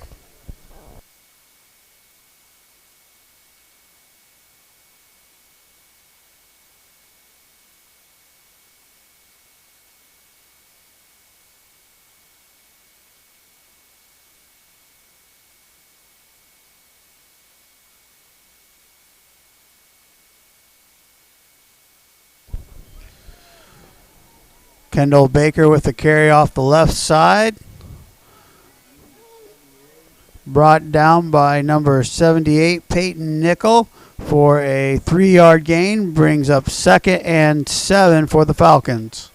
[SPEAKER 1] Kendall Baker with the carry off the left side. Brought down by number 78, Peyton Nickel, for a 3-yard gain. Brings up 2nd and 7 for the Falcons.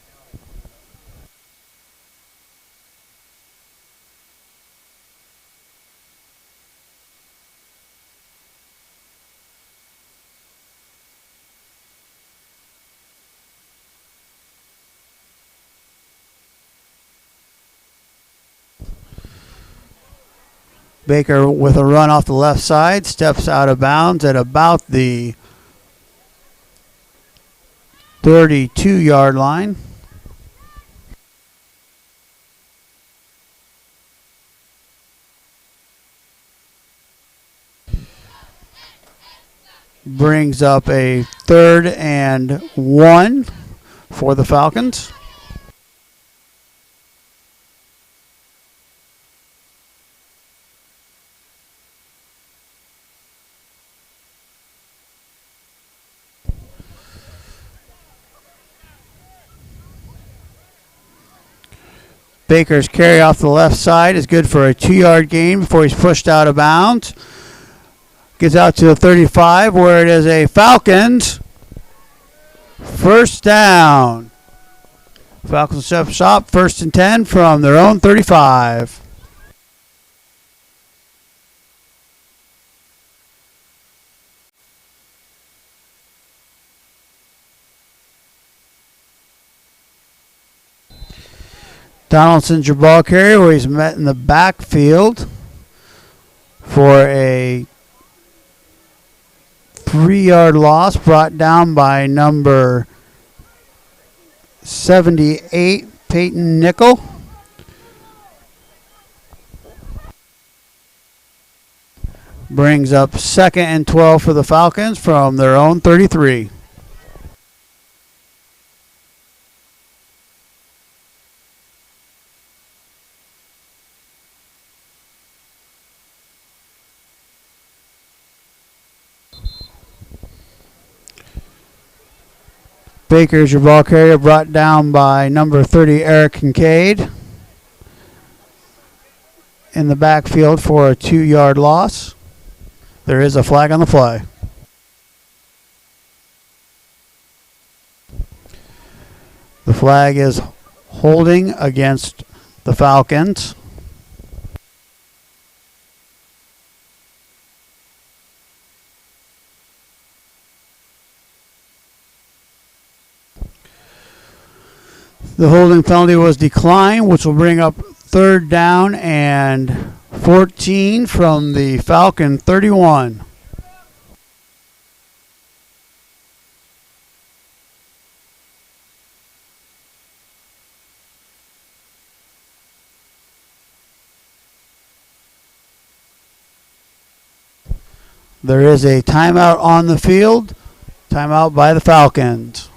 [SPEAKER 1] Baker with a run off the left side, steps out of bounds at about the 32-yard line. Brings up a 3rd and 1 for the Falcons. Baker's carry off the left side is good for a 2-yard gain before he's pushed out of bounds. Gets out to the 35, where it is a Falcons 1st down. Falcons step shop, 1st and 10 from their own 35. Donaldson's your ball carrier, where he's met in the backfield for a 3-yard loss, brought down by number 78, Peyton Nickel. Brings up 2nd and 12 for the Falcons from their own 33. Baker's your ball carrier, brought down by number 30, Eric Kincaid, in the backfield for a 2-yard loss. There is a flag on the play. The flag is holding against the Falcons. The holding penalty was declined, which will bring up 3rd down and 14 from the Falcon 31. There is a timeout on the field. Timeout by the Falcons.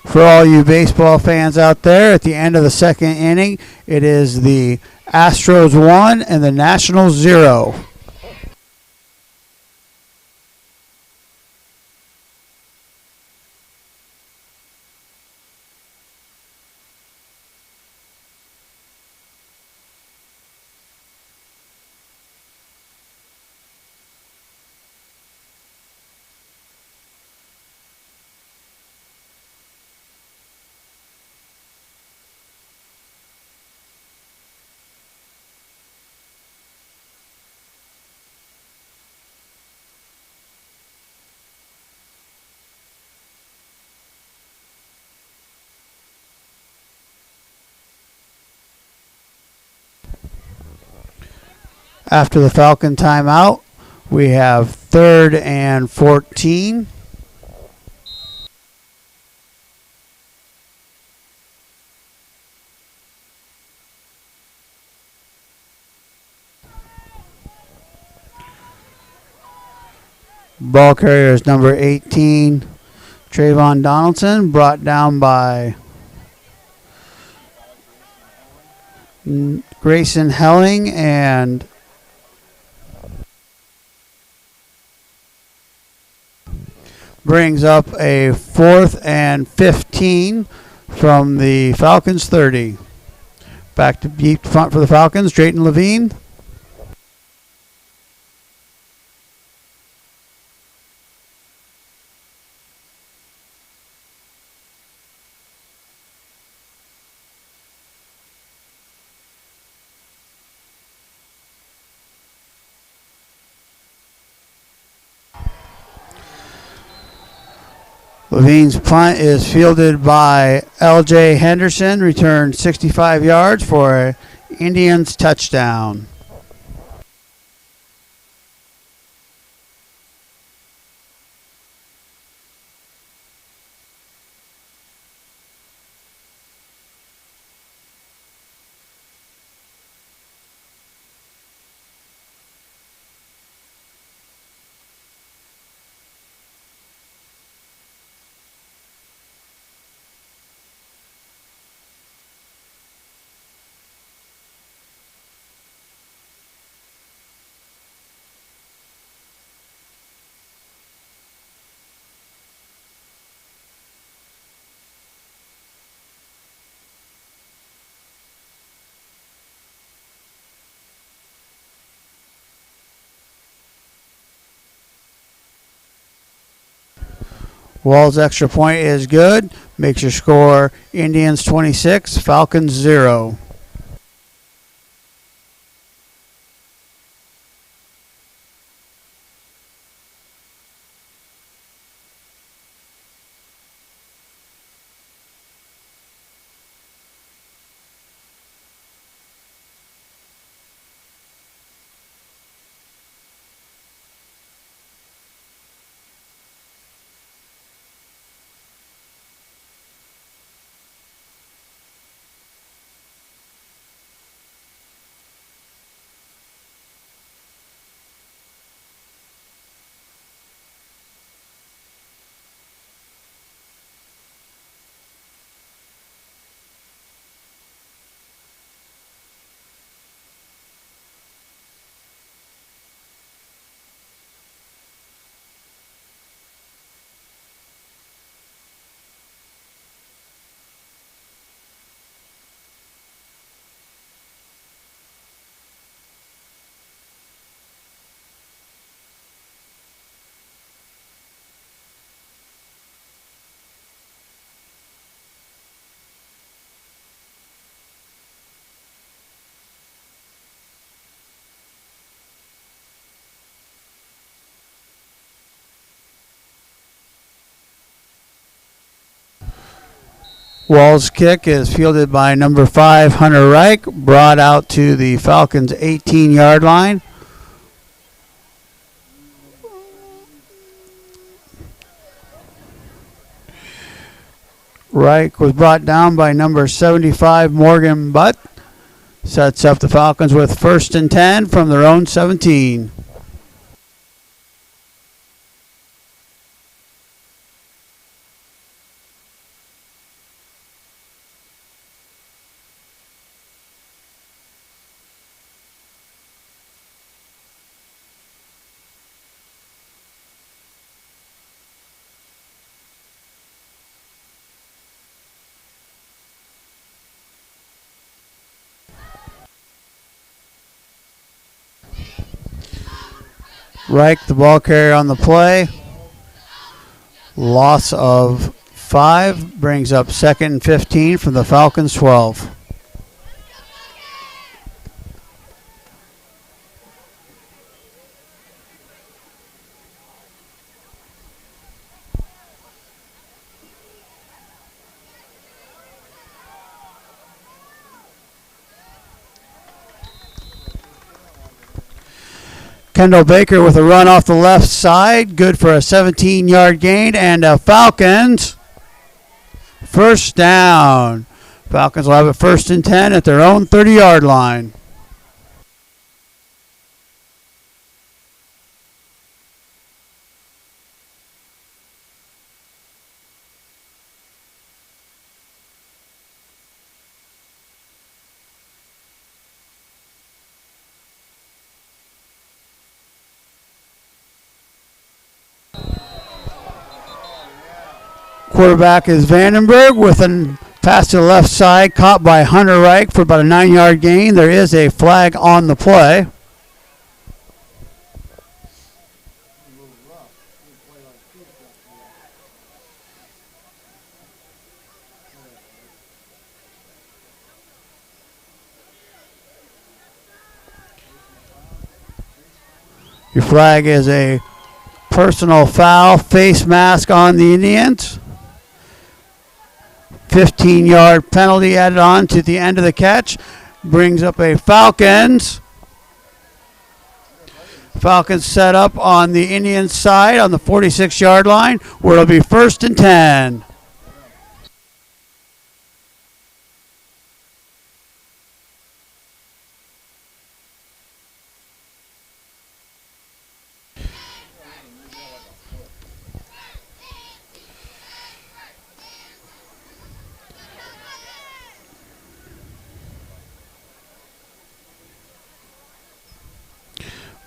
[SPEAKER 1] For all you baseball fans out there, at the end of the second inning, it is the Astros 1 and the Nationals 0. After the Falcon timeout, we have 3rd and 14. Ball carrier is number 18, Trayvon Donaldson, brought down by Grayson Helling and brings up a 4th and 15 from the Falcons 30. Back to deep front for the Falcons, Drayton Levine. Levine's punt is fielded by L.J. Henderson, returned 65 yards for an Indians touchdown. Wall's extra point is good. Makes your score Indians 26, Falcons 0. Wall's kick is fielded by number 5, Hunter Reich, brought out to the Falcons' 18-yard line. Reich was brought down by number 75, Morgan Butt. Sets up the Falcons with 1st and 10 from their own 17. Reich, the ball carrier on the play. Loss of 5 brings up 2nd and 15 from the Falcons' 12. Kendall Baker with a run off the left side. Good for a 17-yard gain. And Falcons, first down. Falcons will have it 1st and 10 at their own 30-yard line. Quarterback is Vandenberg with a pass to the left side, caught by Hunter Reich for about a 9-yard gain. There is a flag on the play. Your flag is a personal foul, face mask on the Indians. 15-yard penalty added on to the end of the catch. Brings up a Falcons. Falcons set up on the Indians side on the 46-yard line, where it'll be 1st and 10.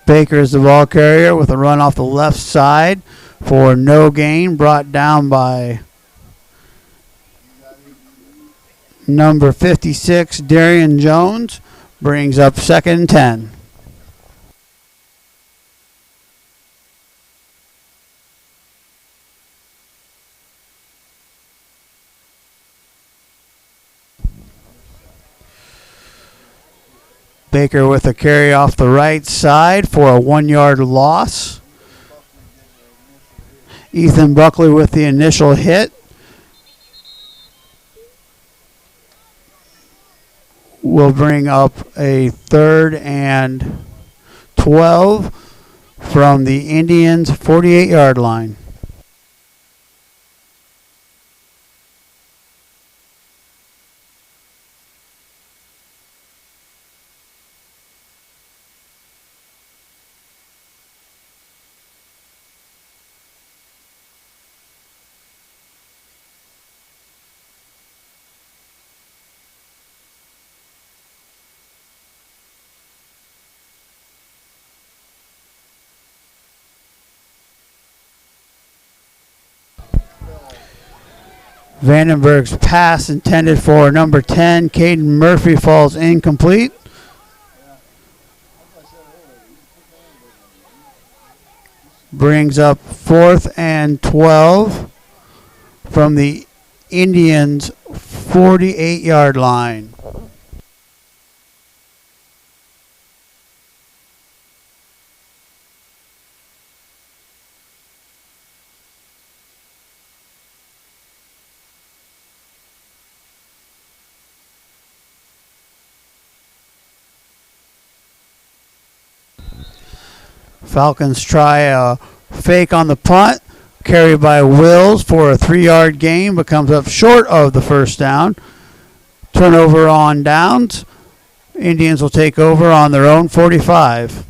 [SPEAKER 1] Baker is the ball carrier with a run off the left side for no gain, brought down by number 56, Darian Jones. Brings up 2nd and 10. Baker with a carry off the right side for a 1-yard loss. Ethan Buckley with the initial hit. Will bring up a 3rd and 12 from the Indians' 48-yard line. Vandenberg's pass intended for number 10, Caden Murphy, falls incomplete. Brings up 4th and 12 from the Indians' 48-yard line. Falcons try a fake on the punt, carried by Wills for a 3-yard gain, but comes up short of the 1st down. Turnover on downs. Indians will take over on their own 45.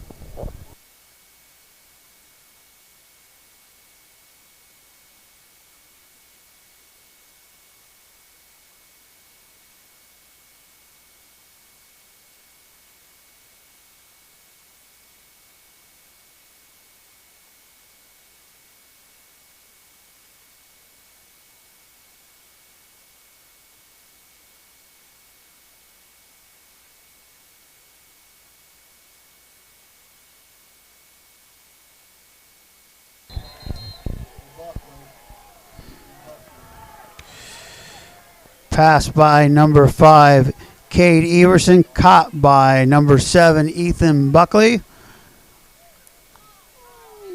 [SPEAKER 1] Passed by number 5, Cade Everson. Caught by number 7, Ethan Buckley,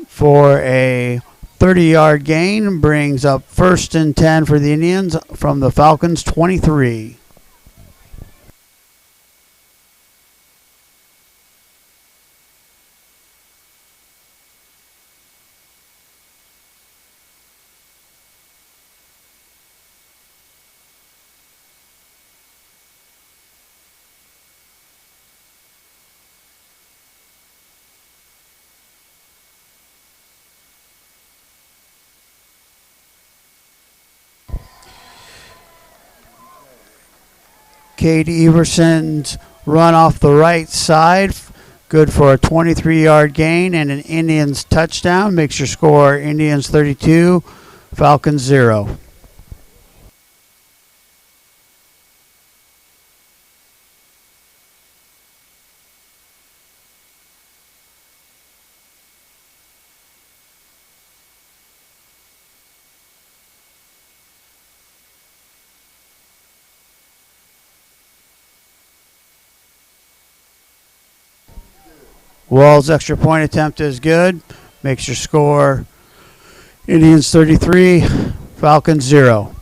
[SPEAKER 1] for a 30-yard gain. Brings up 1st and 10 for the Indians from the Falcons' 23. Cade Everson's run off the right side, good for a 23-yard gain and an Indians touchdown. Makes your score Indians 32, Falcons 0. Wall's extra point attempt is good. Makes your score Indians 33, Falcons 0.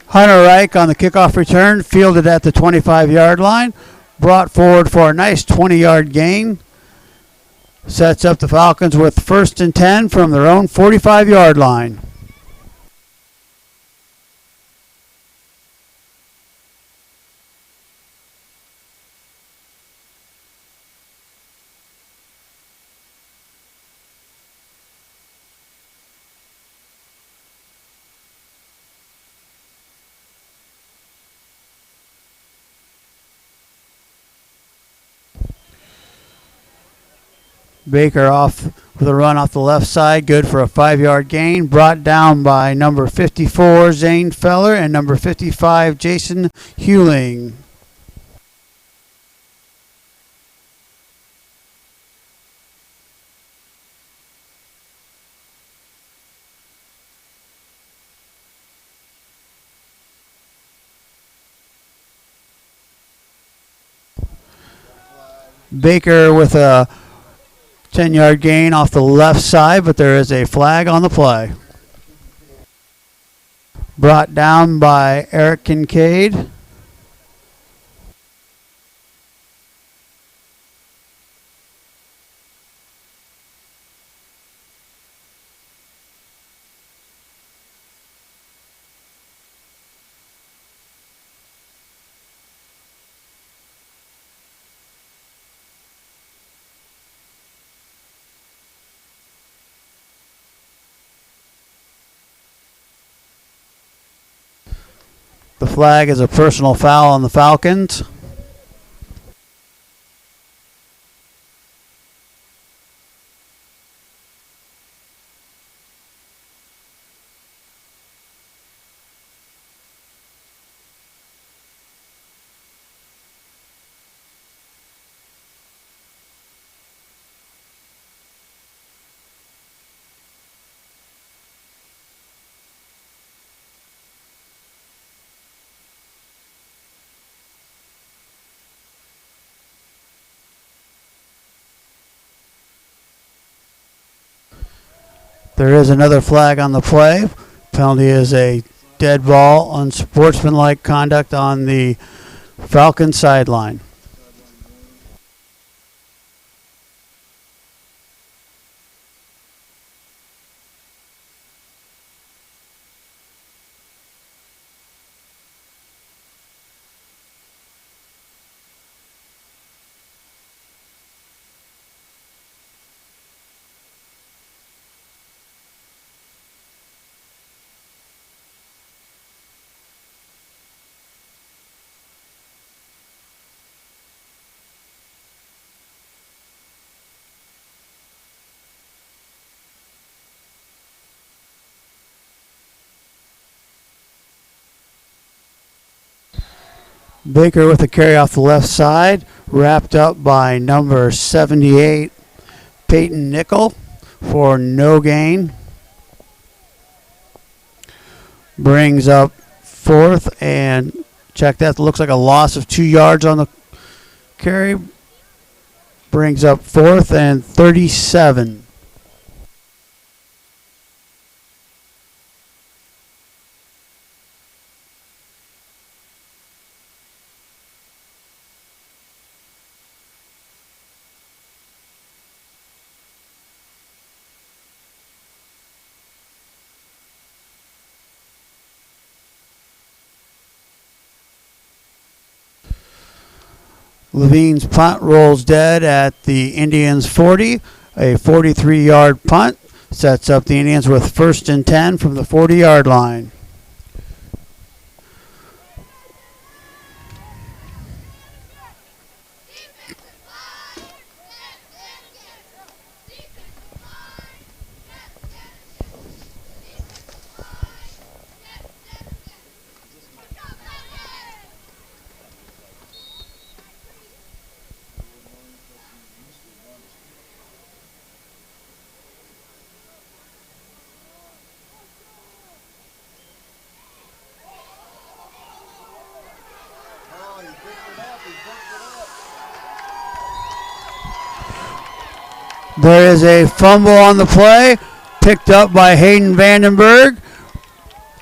[SPEAKER 1] Hunter Reich on the kickoff return, fielded at the 25-yard line, brought forward for a nice 20-yard gain. Sets up the Falcons with 1st and 10 from their own 45-yard line. Baker off with a run off the left side, good for a 5-yard gain. Brought down by number 54, Zane Feller, and number 55, Jason Hewling. Baker with a 10-yard gain off the left side, but there is a flag on the play. Brought down by Eric Kincaid. The flag is a personal foul on the Falcons. There is another flag on the play. Penalty is a dead ball, unsportsmanlike conduct on the Falcon sideline. Baker with a carry off the left side, wrapped up by number 78, Peyton Nickel, for no gain. Brings up fourth, and check that. Looks like a loss of 2 yards on the carry. Brings up fourth and 37. Levine's punt rolls dead at the Indians' 40. A 43-yard punt sets up the Indians with 1st and 10 from the 40-yard line. There is a fumble on the play, picked up by Hayden Vandenberg.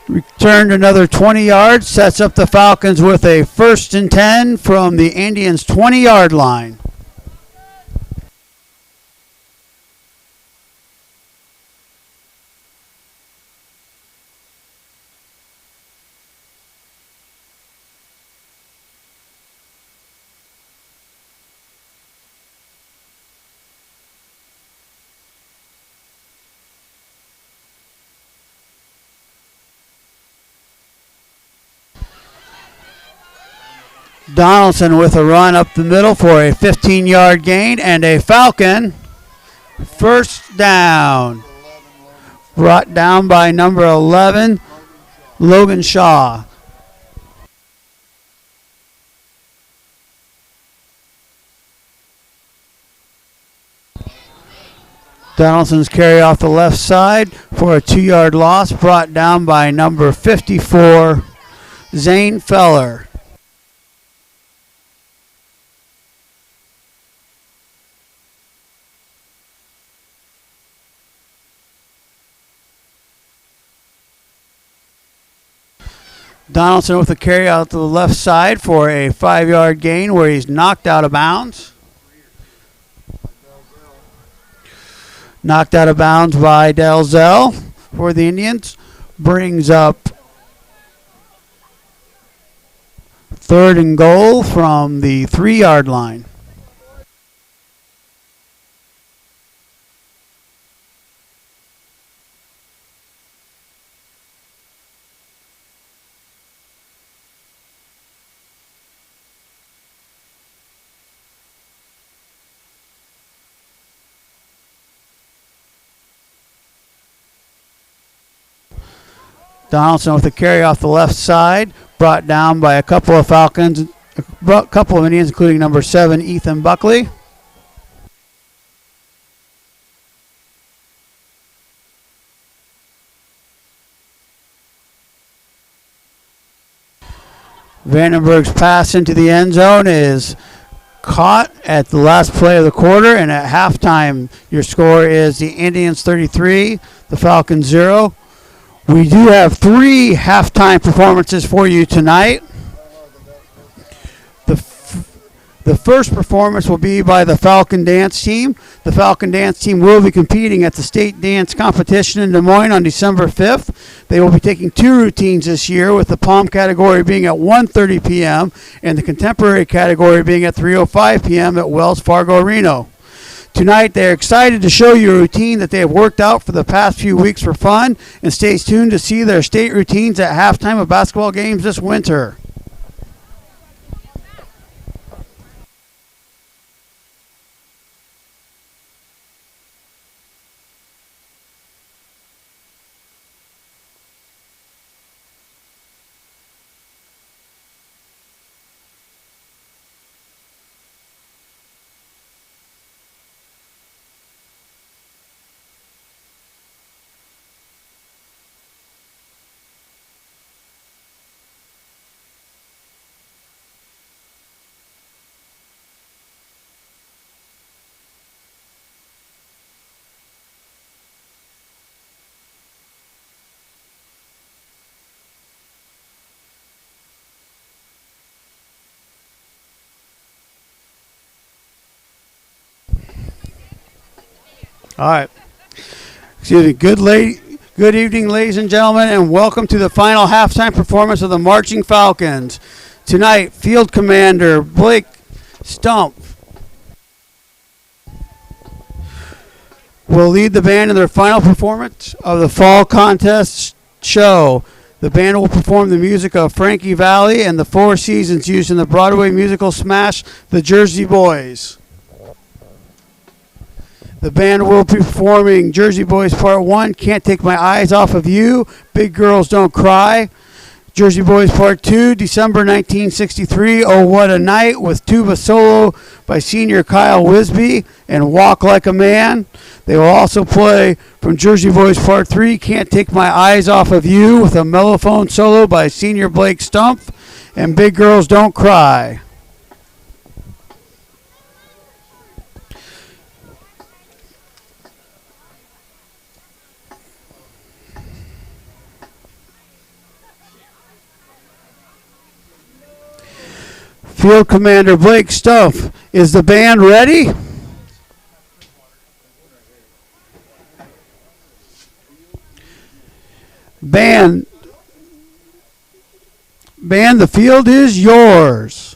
[SPEAKER 1] Returned another 20 yards, sets up the Falcons with a 1st and 10 from the Indians' 20-yard line. Donaldson with a run up the middle for a 15-yard gain and a Falcon 1st down. Brought down by number 11, Logan Shaw. Donaldson's carry off the left side for a 2-yard loss, brought down by number 54, Zane Feller. Donaldson with a carry out to the left side for a 5-yard gain where he's knocked out of bounds. Knocked out of bounds by Dalzell for the Indians. Brings up 3rd and goal from the 3-yard line. Donaldson with a carry off the left side, brought down by a couple of Falcons, a couple of Indians, including number 7, Ethan Buckley. Vandenberg's pass into the end zone is caught at the last play of the quarter, and at halftime, your score is the Indians 33, the Falcons 0. We do have 3 halftime performances for you tonight. The first performance will be by the Falcon Dance Team. The Falcon Dance Team will be competing at the State Dance Competition in Des Moines on December 5th. They will be taking 2 routines this year, with the Palm category being at 1:30 p.m. and the Contemporary category being at 3:05 p.m. at Wells Fargo Reno. Tonight, they're excited to show you a routine that they have worked out for the past few weeks for fun, and stay tuned to see their state routines at halftime of basketball games this winter. All right. Excuse me. Good evening, ladies and gentlemen, and welcome to the final halftime performance of the Marching Falcons. Tonight, Field Commander Blake Stump will lead the band in their final performance of the Fall Contest show. The band will perform the music of Frankie Valli and the Four Seasons used in the Broadway musical smash The Jersey Boys. The band will be performing Jersey Boys Part 1, Can't Take My Eyes Off of You, Big Girls Don't Cry. Jersey Boys Part 2, December 1963, Oh What a Night, with tuba solo by senior Kyle Wisby, and Walk Like a Man. They will also play from Jersey Boys Part 3, Can't Take My Eyes Off of You, with a mellophone solo by senior Blake Stump, and Big Girls Don't Cry. Field Commander Blake Stuff, is the band ready? Band, the field is yours.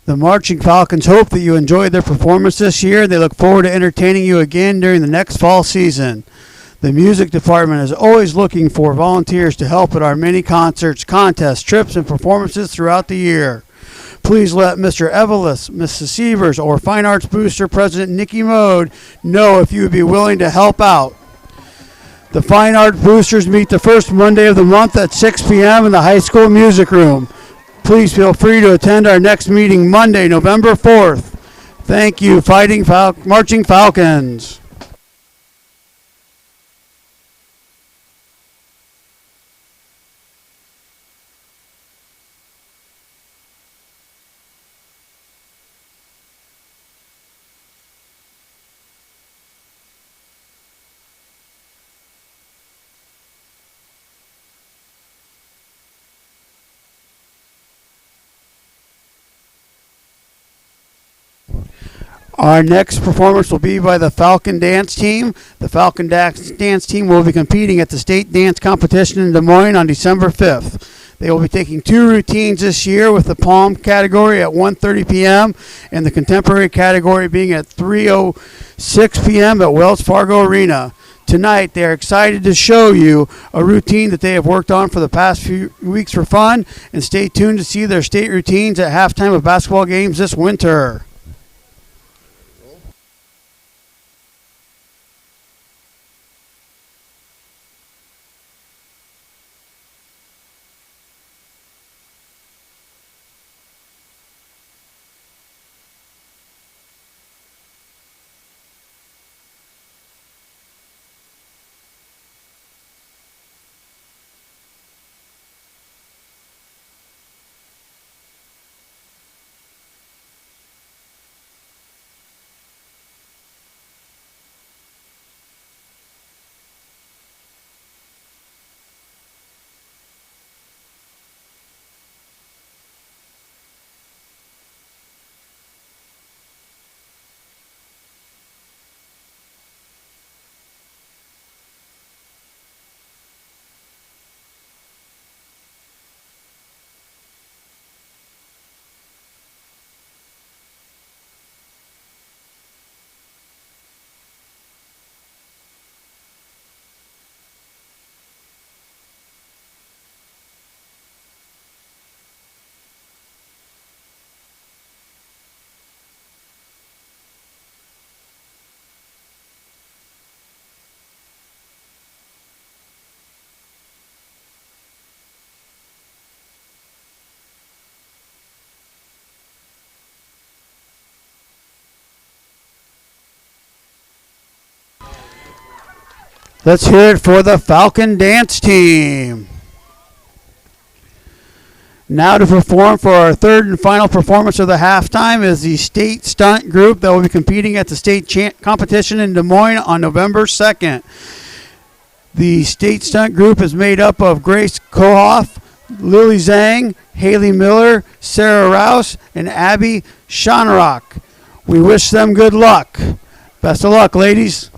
[SPEAKER 1] The Marching Falcons hope that you enjoyed their performance this year. They look forward to entertaining you again during the next fall season. The music department is always looking for volunteers to help at our many concerts, contests, trips, and performances throughout the year. Please let Mr. Evelis, Mrs. Sievers, or Fine Arts Booster President Nikki Mode know if you would be willing to help out. The Fine Art Boosters meet the first Monday of the month at 6 p.m. in the high school music room. Please feel free to attend our next meeting Monday, November 4th. Thank you, Marching Falcons. Our next performance will be by the Falcon Dance Team. The Falcon Dance Team will be competing at the State Dance Competition in Des Moines on December 5th. They will be taking 2 routines this year, with the Palm category at 1:30 p.m. and the Contemporary category being at 3:06 p.m. at Wells Fargo Arena. Tonight, they are excited to show you a routine that they have worked on for the past few weeks for fun, and stay tuned to see their state routines at halftime of basketball games this winter. Let's hear it for the Falcon Dance Team. Now to perform for our third and final performance of the halftime is the State Stunt Group that will be competing at the state competition in Des Moines on November 2nd. The State Stunt Group is made up of Grace Kohoff, Lily Zhang, Haley Miller, Sarah Rouse, and Abby Shonrock. We wish them good luck. Best of luck, ladies.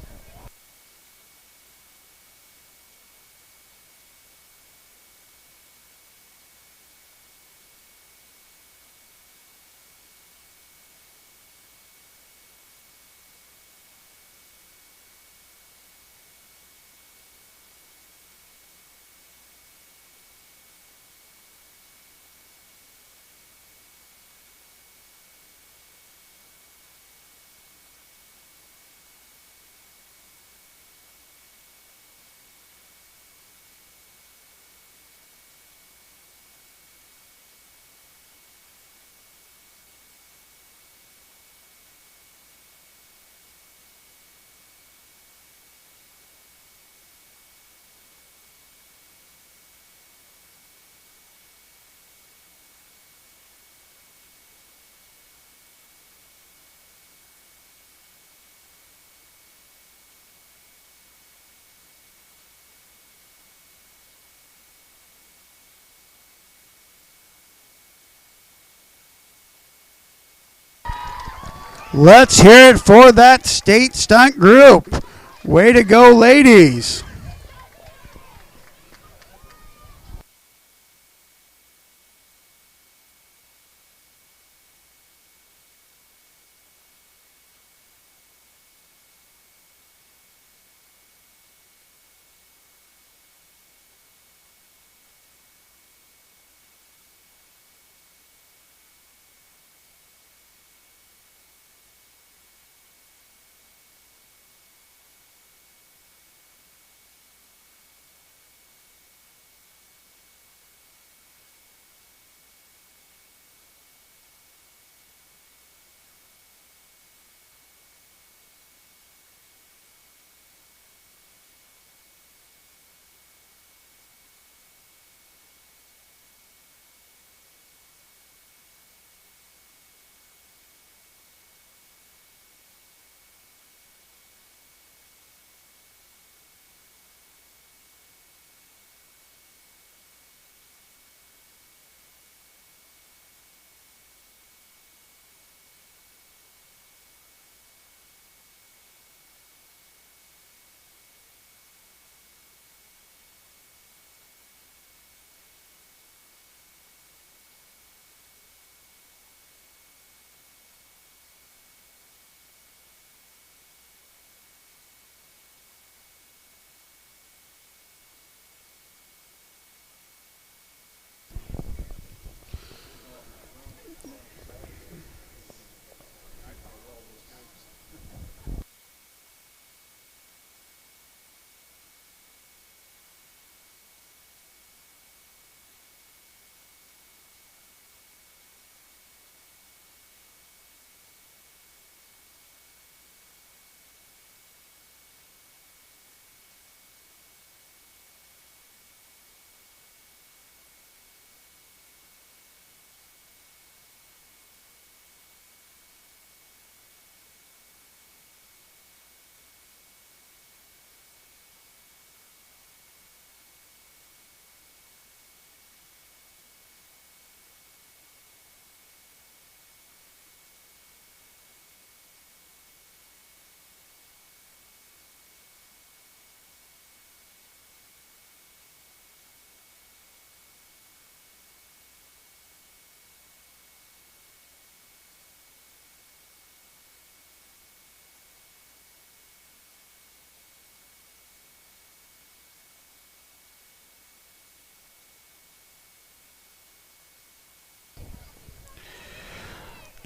[SPEAKER 1] Let's hear it for that State Stunt Group. Way to go, ladies.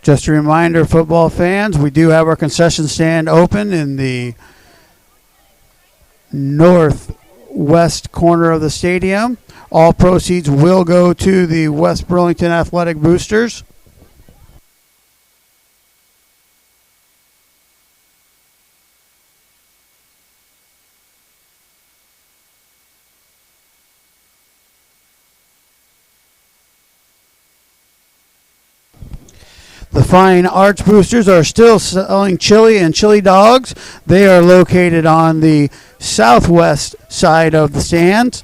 [SPEAKER 1] Just a reminder, football fans, we do have our concession stand open in the northwest corner of the stadium. All proceeds will go to the West Burlington Athletic Boosters. The Fine Arts Boosters are still selling chili and chili dogs. They are located on the southwest side of the stands.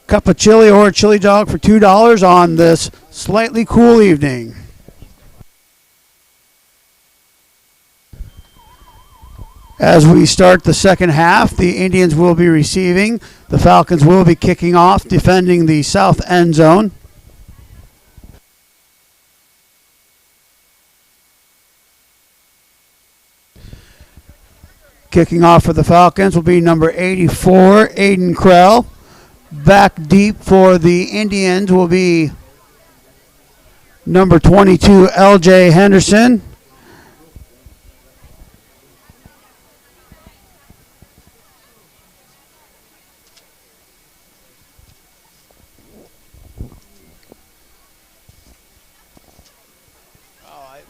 [SPEAKER 1] Cup of chili or a chili dog for $2 on this slightly cool evening. As we start the second half, the Indians will be receiving. The Falcons will be kicking off, defending the south end zone. Kicking off for the Falcons will be number 84, Aiden Krell. Back deep for the Indians will be number 22, LJ Henderson.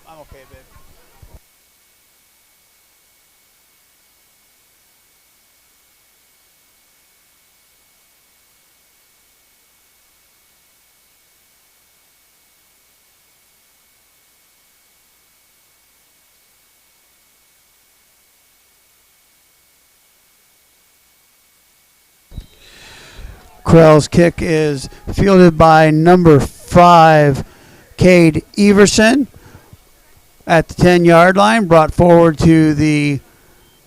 [SPEAKER 1] I'm okay, babe. Krell's kick is fielded by number 5, Cade Everson at the 10-yard line, brought forward to the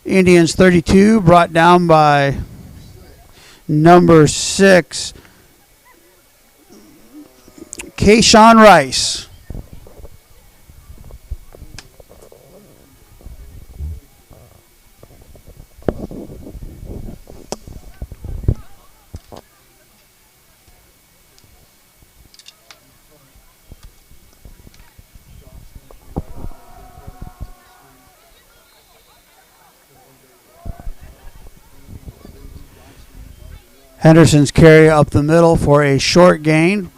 [SPEAKER 1] Indians 32, brought down by number 6, Kayshawn Rice. Henderson's carry up the middle for a short gain.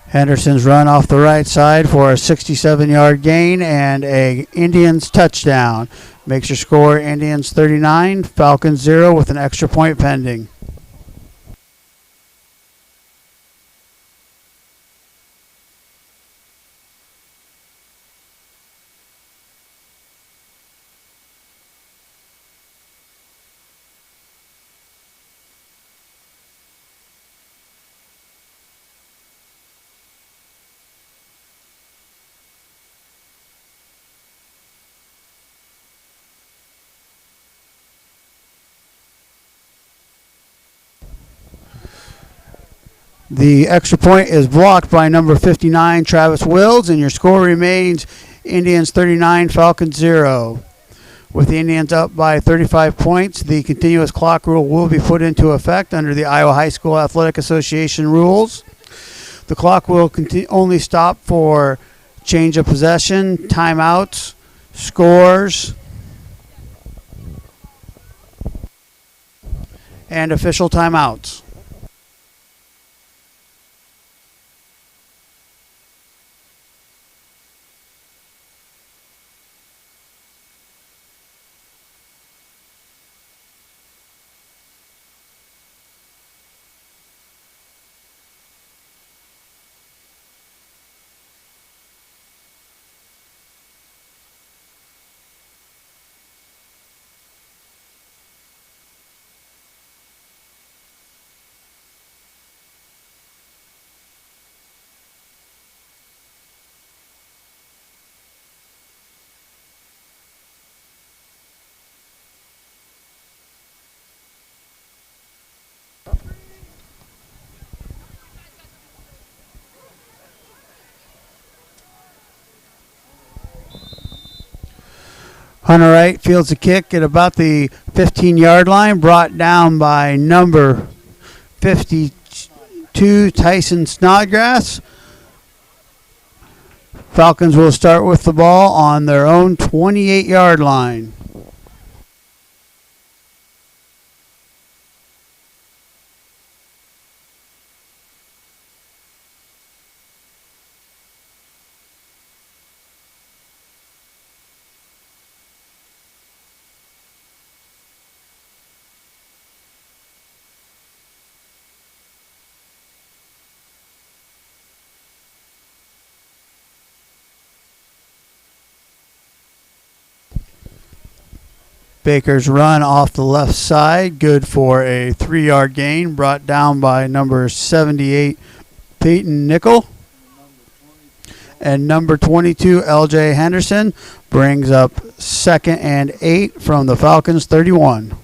[SPEAKER 1] Henderson's run off the right side for a 67-yard gain and a Indians touchdown. Makes your score Indians 39, Falcons 0 with an extra point pending. The extra point is blocked by number 59, Travis Wills, and your score remains Indians 39, Falcons 0. With the Indians up by 35 points, the continuous clock rule will be put into effect under the Iowa High School Athletic Association rules. The clock will only stop for change of possession, timeouts, scores, and official timeouts. Hunter Wright fields a kick at about the 15-yard line, brought down by number 52, Tyson Snodgrass. Falcons will start with the ball on their own 28-yard line. Baker's run off the left side, good for a 3-yard gain, brought down by number 78, Peyton Nickel. And number 22, L.J. Henderson, brings up 2nd and 8 from the Falcons' 31.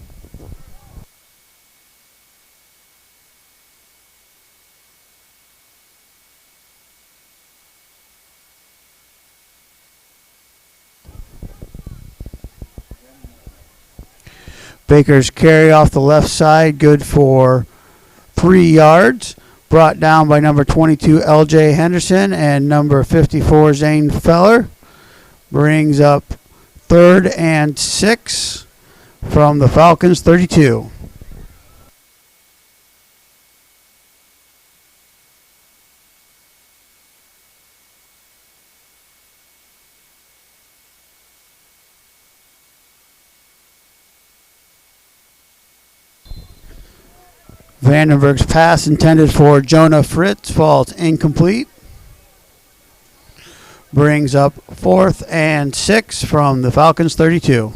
[SPEAKER 1] Baker's carry off the left side, good for 3 yards. Brought down by number 22, L.J. Henderson, and number 54, Zane Feller. Brings up 3rd and 6 from the Falcons' 32. Vandenberg's pass intended for Jonah Fritz falls incomplete. Brings up 4th and 6 from the Falcons' 32.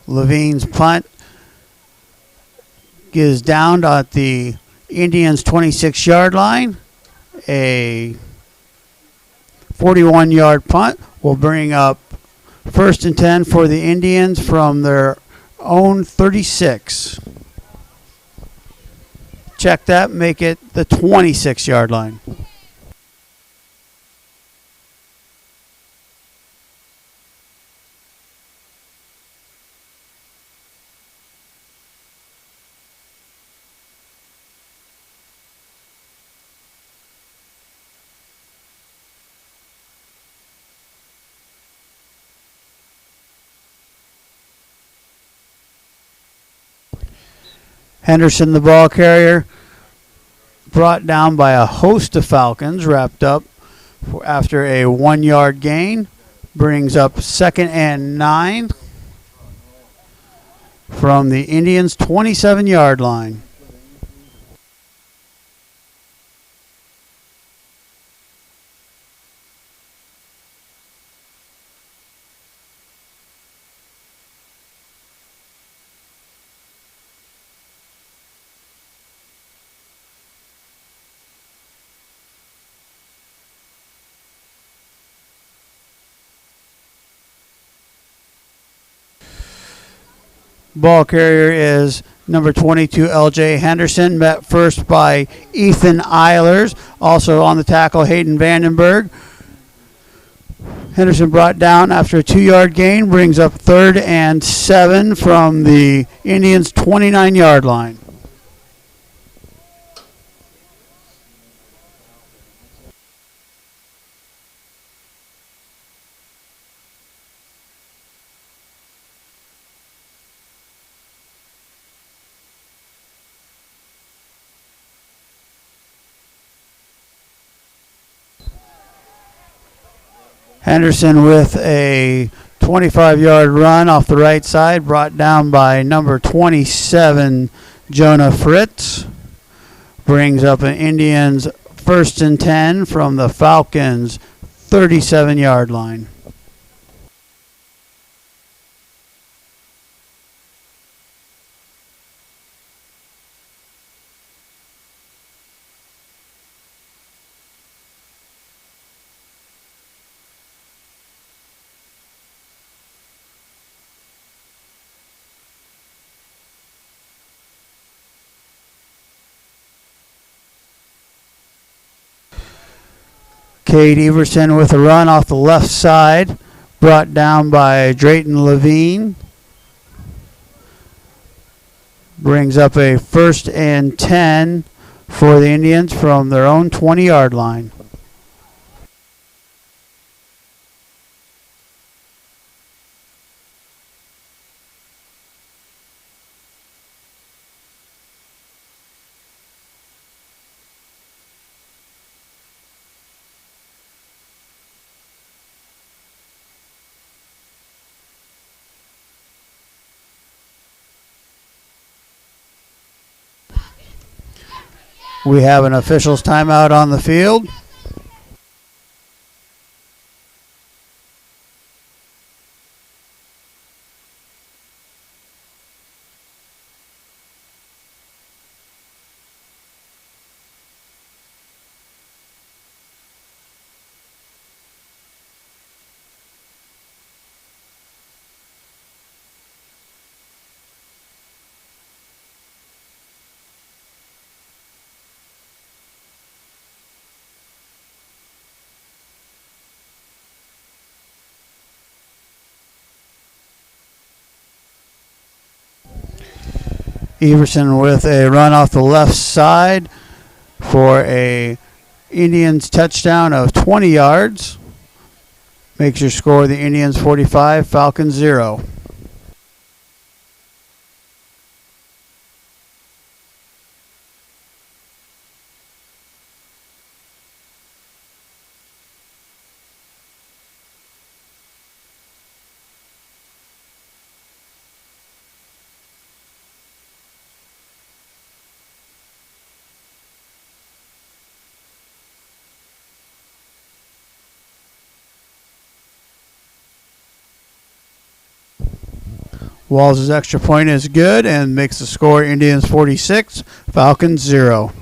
[SPEAKER 1] Levine's punt is down at the Indians' 26-yard line. A 41-yard punt will bring up 1st and 10 for the Indians from their own 36. Check that, make it the 26-yard line. Henderson, the ball carrier, brought down by a host of Falcons, wrapped up after a 1-yard gain. Brings up 2nd and 9 from the Indians' 27-yard line. Ball carrier is number 22, L.J. Henderson, met first by Ethan Eilers. Also on the tackle, Hayden Vandenberg. Henderson brought down after a 2-yard gain, brings up 3rd and 7 from the Indians' 29-yard line. Henderson with a 25-yard run off the right side, brought down by number 27, Jonah Fritz. Brings up an Indians 1st and 10 from the Falcons' 37-yard line. Cade Everson with a run off the left side, brought down by Drayton Levine. Brings up a 1st and 10 for the Indians from their own 20-yard line. We have an official's timeout on the field. Everson with a run off the left side for a Indians touchdown of 20 yards. Makes your score the Indians 45, Falcons 0. Walls' extra point is good and makes the score Indians 46, Falcons 0.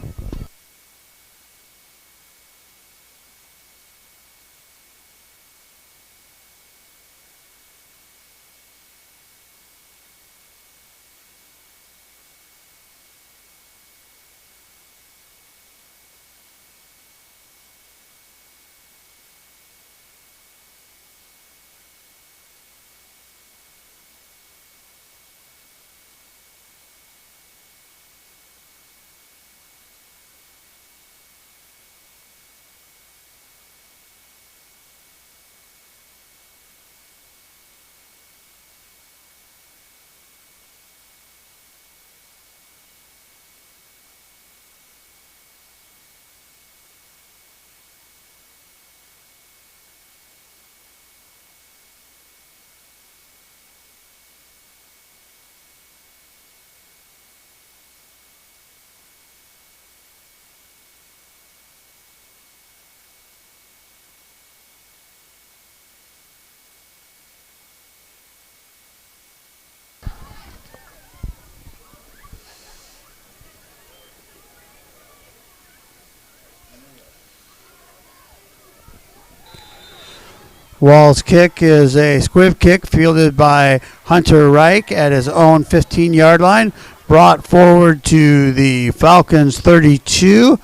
[SPEAKER 1] Wall's kick is a squib kick fielded by Hunter Reich at his own 15-yard line. Brought forward to the Falcons 32.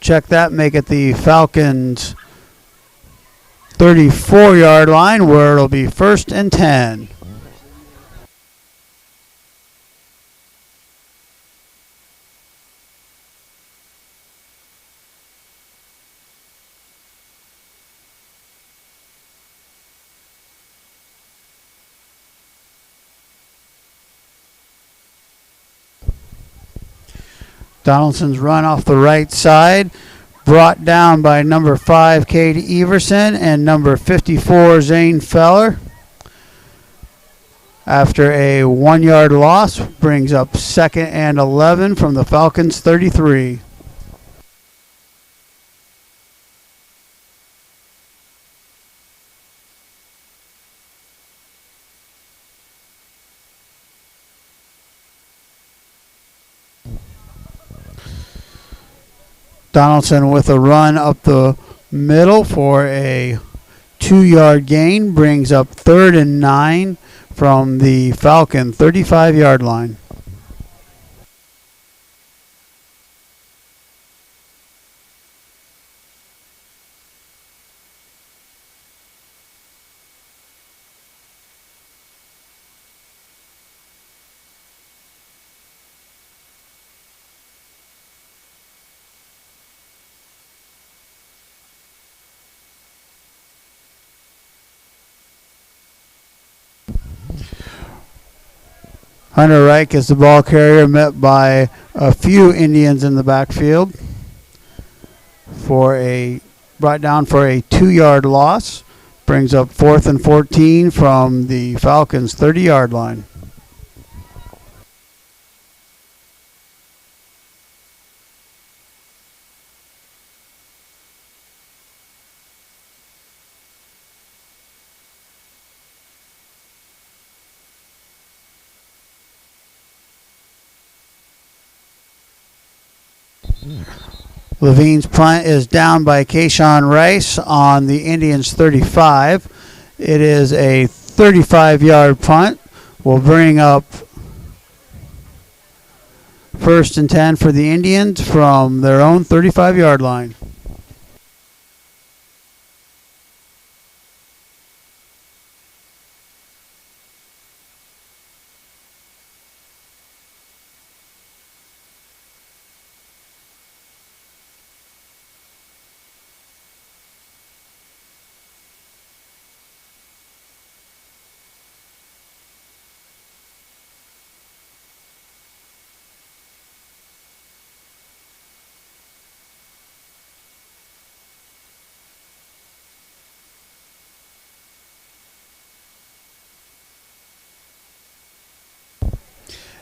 [SPEAKER 1] Check that, make it the Falcons 34-yard line where it'll be 1st and 10. Donaldson's run off the right side, brought down by number 5, Cade Everson, and number 54, Zane Feller. After a 1-yard loss, brings up 2nd and 11 from the Falcons 33. Donaldson with a run up the middle for a 2-yard gain, brings up 3rd and 9 from the Falcon 35-yard line. Hunter Reich is the ball carrier, met by a few Indians in the backfield brought down for a 2-yard loss. Brings up 4th and 14 from the Falcons' 30-yard line. Levine's punt is down by Kayshawn Rice on the Indians' 35. It is a 35-yard punt. Will bring up 1st and 10 for the Indians from their own 35-yard line.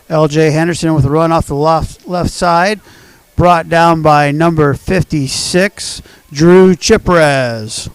[SPEAKER 1] L.J. Henderson with a run off the left side, brought down by number 56, Drew Chiprez.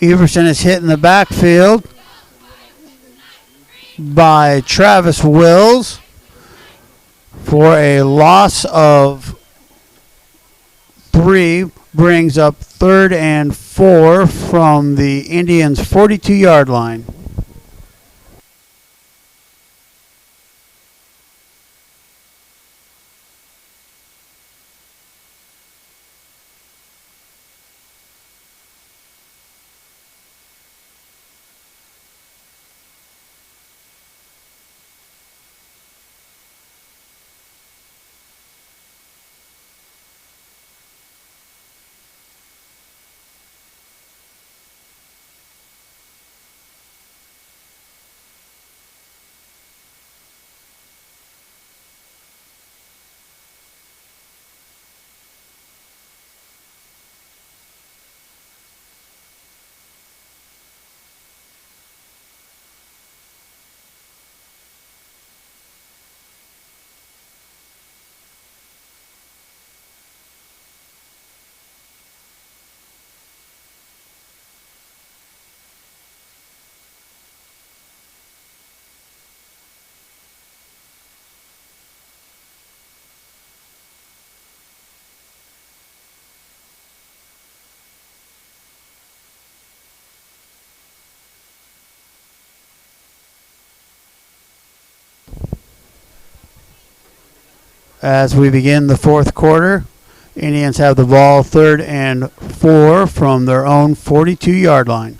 [SPEAKER 1] Everson is hit in the backfield by Travis Wills for a loss of 3. Brings up 3rd and 4 from the Indians' 42-yard line. As we begin the 4th quarter, Indians have the ball 3rd and 4 from their own 42-yard line.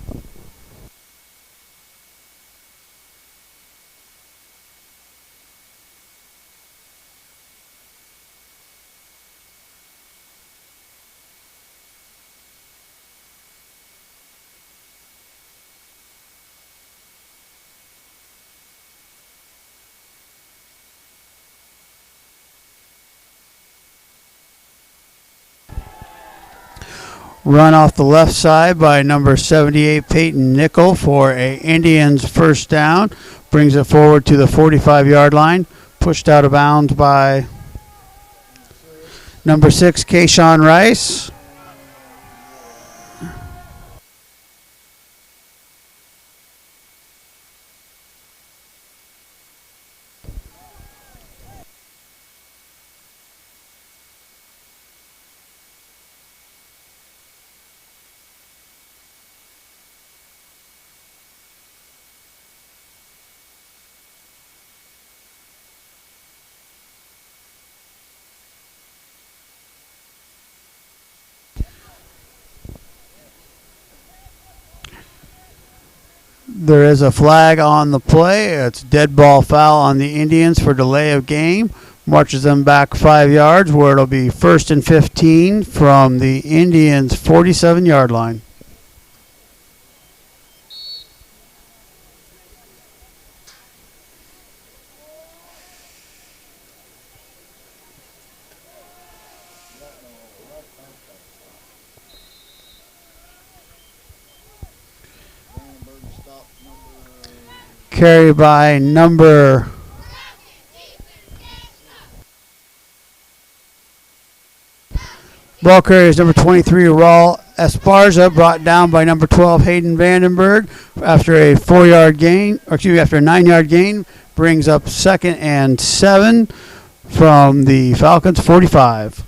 [SPEAKER 1] Run off the left side by number 78, Peyton Nickel, for a Indians first down. Brings it forward to the 45-yard line. Pushed out of bounds by number 6, Kayshawn Rice. There is a flag on the play. It's dead ball foul on the Indians for delay of game. Marches them back 5 yards where it'll be 1st and 15 from the Indians' 47-yard line. Carry by number ball carrier is number 23 Raul Esparza, brought down by number 12 Hayden Vandenberg after a 4-yard gain, or excuse me, after a 9-yard gain, brings up 2nd and 7 from the Falcons 45.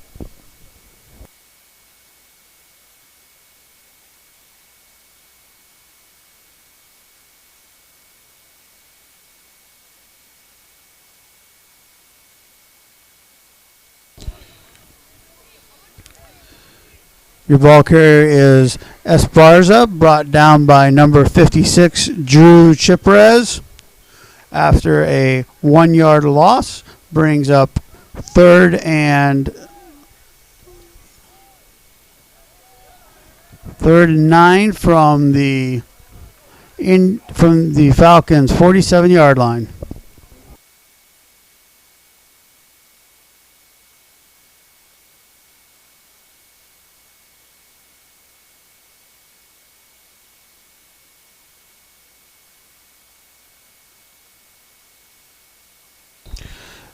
[SPEAKER 1] Your ball carrier is Esparza, brought down by number 56, Drew Chiprez. After a 1-yard loss, brings up 3rd and 9 from the Falcons' 47-yard line.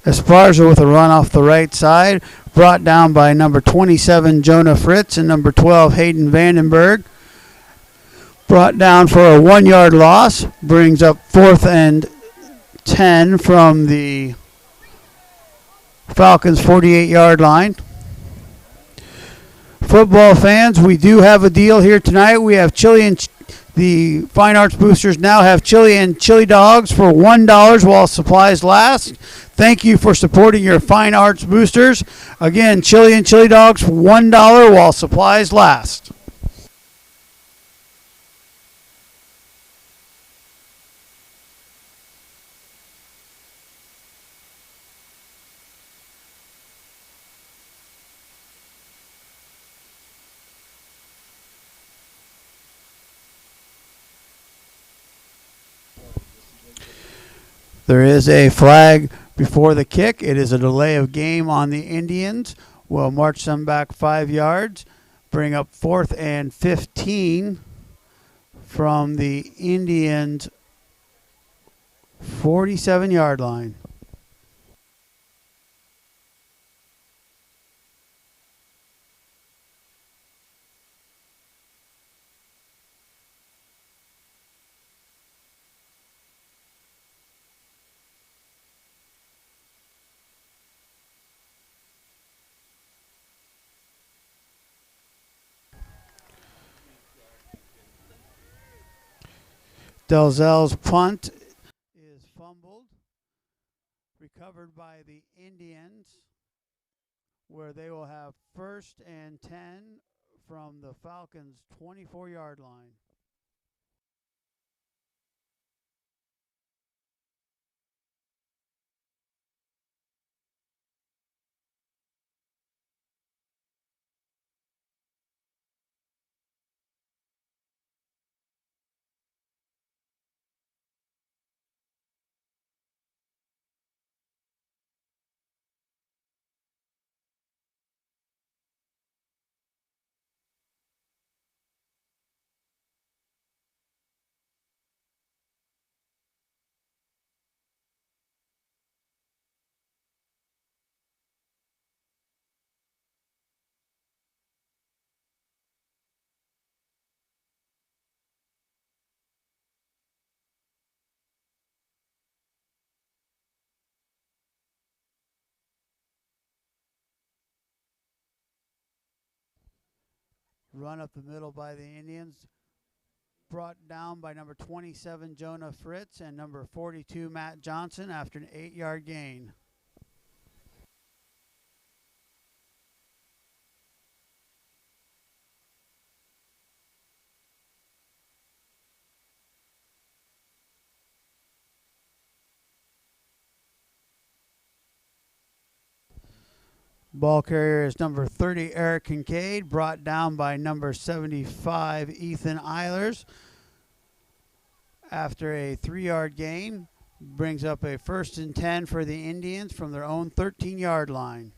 [SPEAKER 1] Esparza with a run off the right side, brought down by number 27 Jonah Fritz and number 12 Hayden Vandenberg. Brought down for a 1-yard loss, brings up 4th and 10 from the Falcons' 48-yard line. Football fans, we do have a deal here tonight. We have the Fine Arts Boosters now have chili and chili dogs for $1 while supplies last. Thank you for supporting your Fine Arts Boosters. Again, chili and chili dogs for $1 while supplies last. There is a flag before the kick. It is a delay of game on the Indians. We'll march them back 5 yards, bring up 4th and 15 from the Indians' 47-yard line. Delzell's punt is fumbled, recovered by the Indians, where they will have 1st and 10 from the Falcons' 24-yard line. Run up the middle by the Indians, brought down by number 27 Jonah Fritz and number 42 Matt Johnson after an 8-yard gain. Ball carrier is number 30, Eric Kincaid, brought down by number 75, Ethan Eilers. After a 3-yard gain, brings up a 1st and 10 for the Indians from their own 13-yard line.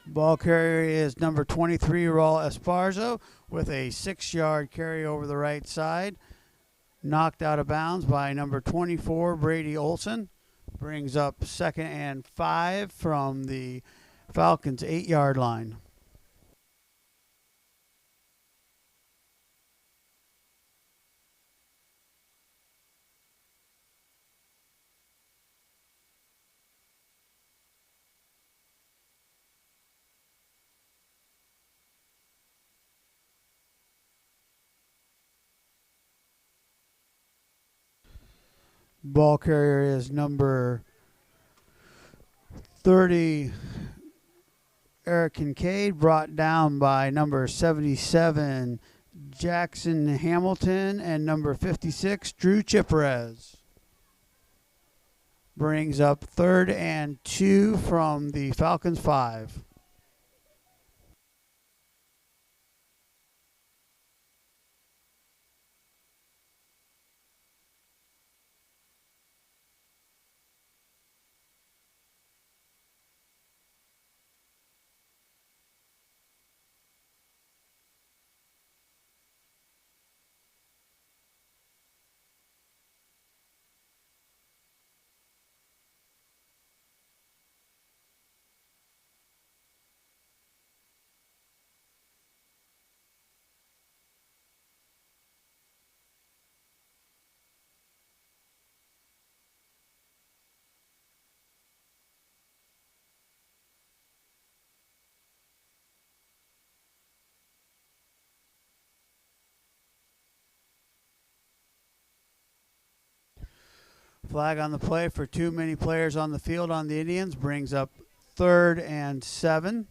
[SPEAKER 1] Ball carrier is number 23, Raul Esparzo, with a 6-yard carry over the right side. Knocked out of bounds by number 24, Brady Olson. Brings up 2nd and 5 from the Falcons' 8-yard line. Ball carrier is number 30, Eric Kincaid, brought down by number 77, Jackson Hamilton, and number 56, Drew Chiperez. Brings up 3rd and 2 from the Falcons' 5. Flag on the play for too many players on the field on the Indians. Brings up 3rd and 7.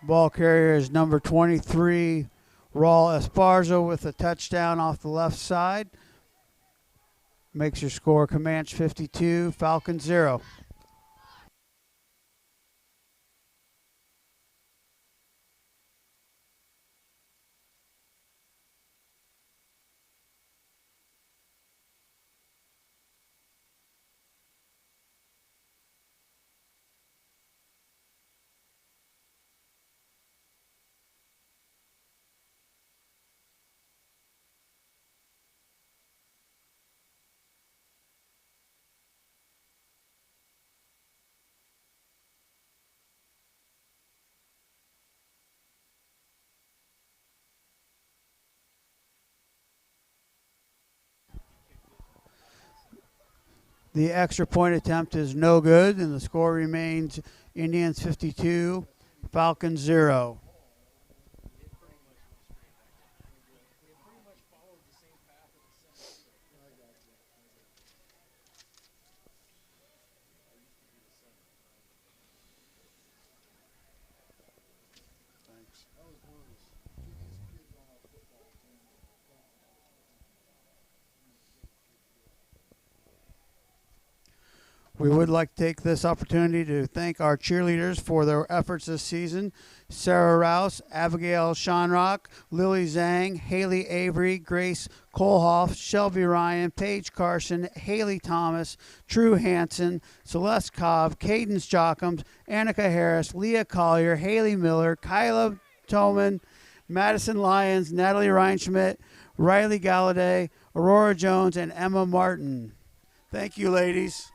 [SPEAKER 1] Ball carrier is number 23, Raul Esparzo, with a touchdown off the left side. Makes your score Camanche 52, Falcons 0. The extra point attempt is no good, and the score remains Indians 52, Falcons 0. We would like to take this opportunity to thank our cheerleaders for their efforts this season. Sarah Rouse, Abigail Shonrock, Lily Zhang, Haley Avery, Grace Kohlhoff, Shelby Ryan, Paige Carson, Haley Thomas, True Hansen, Celeste Cobb, Cadence Jockums, Annika Harris, Leah Collier, Haley Miller, Kyla Toman, Madison Lyons, Natalie Reinschmidt, Riley Galladay, Aurora Jones, and Emma Martin. Thank you, ladies.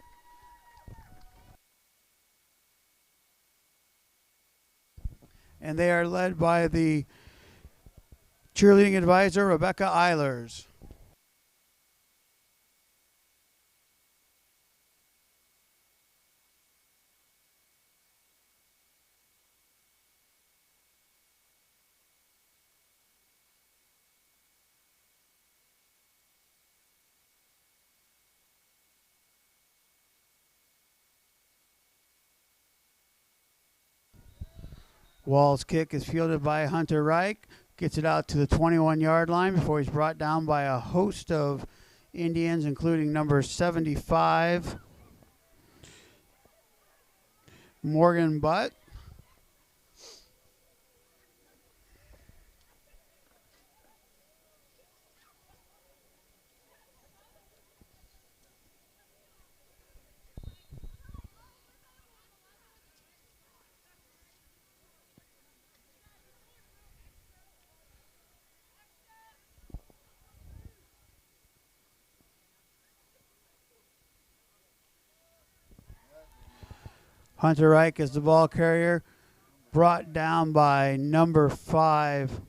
[SPEAKER 1] And they are led by the cheerleading advisor, Rebecca Eilers. Wall's kick is fielded by Hunter Reich. Gets it out to the 21-yard line before he's brought down by a host of Indians, including number 75, Morgan Butt. Hunter Reich is the ball carrier, brought down by number 5,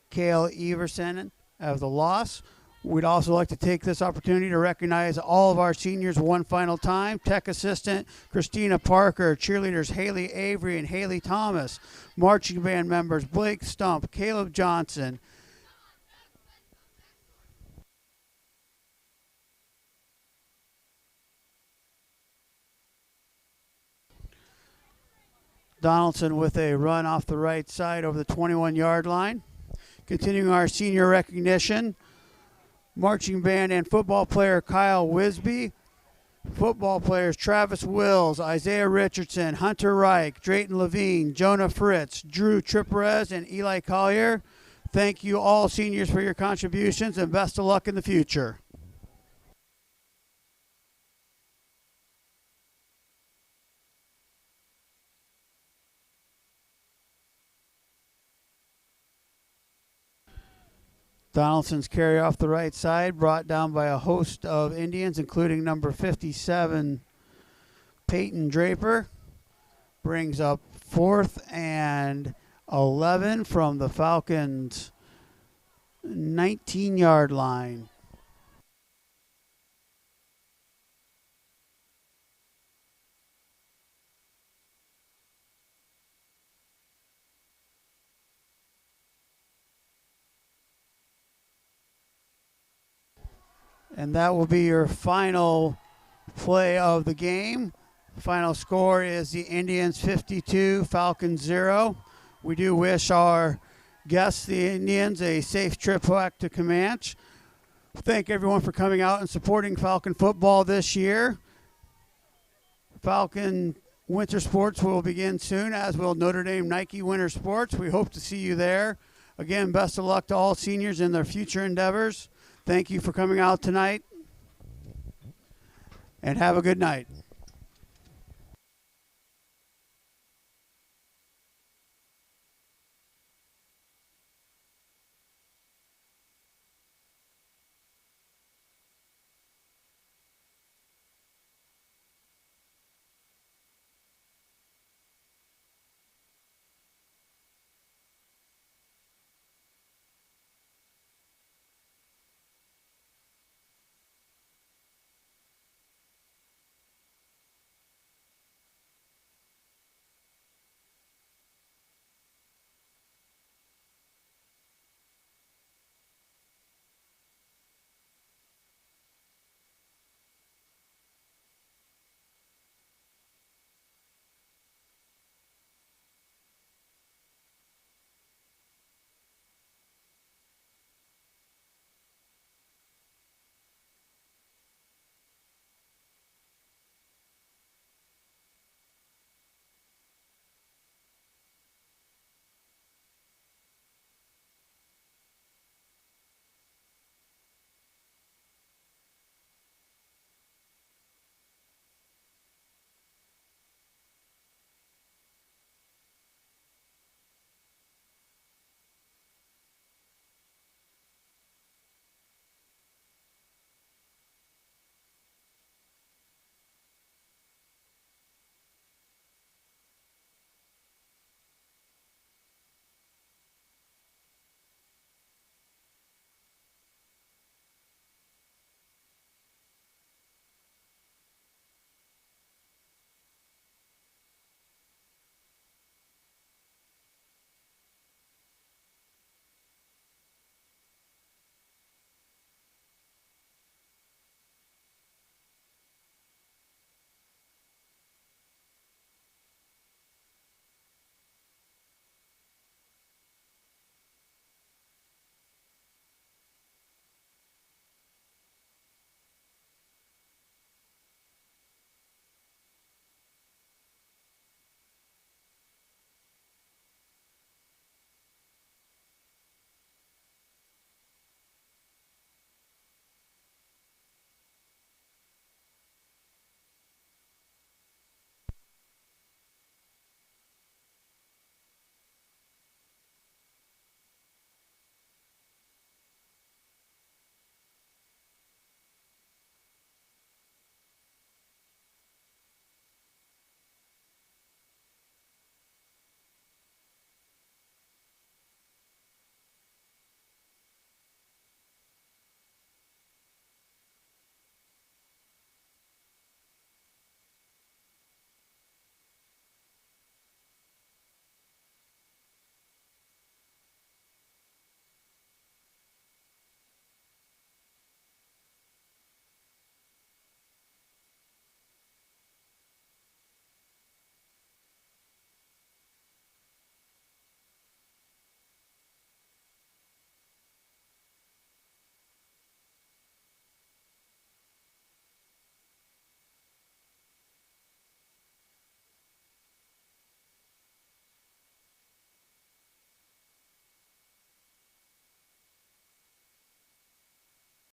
[SPEAKER 1] Cale Everson, of the loss. We'd also like to take this opportunity to recognize all of our seniors one final time. Tech assistant Christina Parker, cheerleaders Haley Avery and Haley Thomas, marching band members Blake Stump, Caleb Johnson, Donaldson with a run off the right side over the 21-yard line. Continuing our senior recognition, marching band and football player Kyle Wisby, football players Travis Wills, Isaiah Richardson, Hunter Reich, Drayton Levine, Jonah Fritz, Drew Triperez, and Eli Collier. Thank you all seniors for your contributions and best of luck in the future. Donaldson's carry off the right side, brought down by a host of Indians, including number 57, Peyton Draper. Brings up 4th and 11 from the Falcons' 19-yard line. And that will be your final play of the game. Final score is the Indians 52, Falcons 0. We do wish our guests, the Indians, a safe trip back to Camanche. Thank everyone for coming out and supporting Falcon football this year. Falcon winter sports will begin soon, as will Notre Dame Nike Winter Sports. We hope to see you there. Again, best of luck to all seniors in their future endeavors. Thank you for coming out tonight, and have a good night.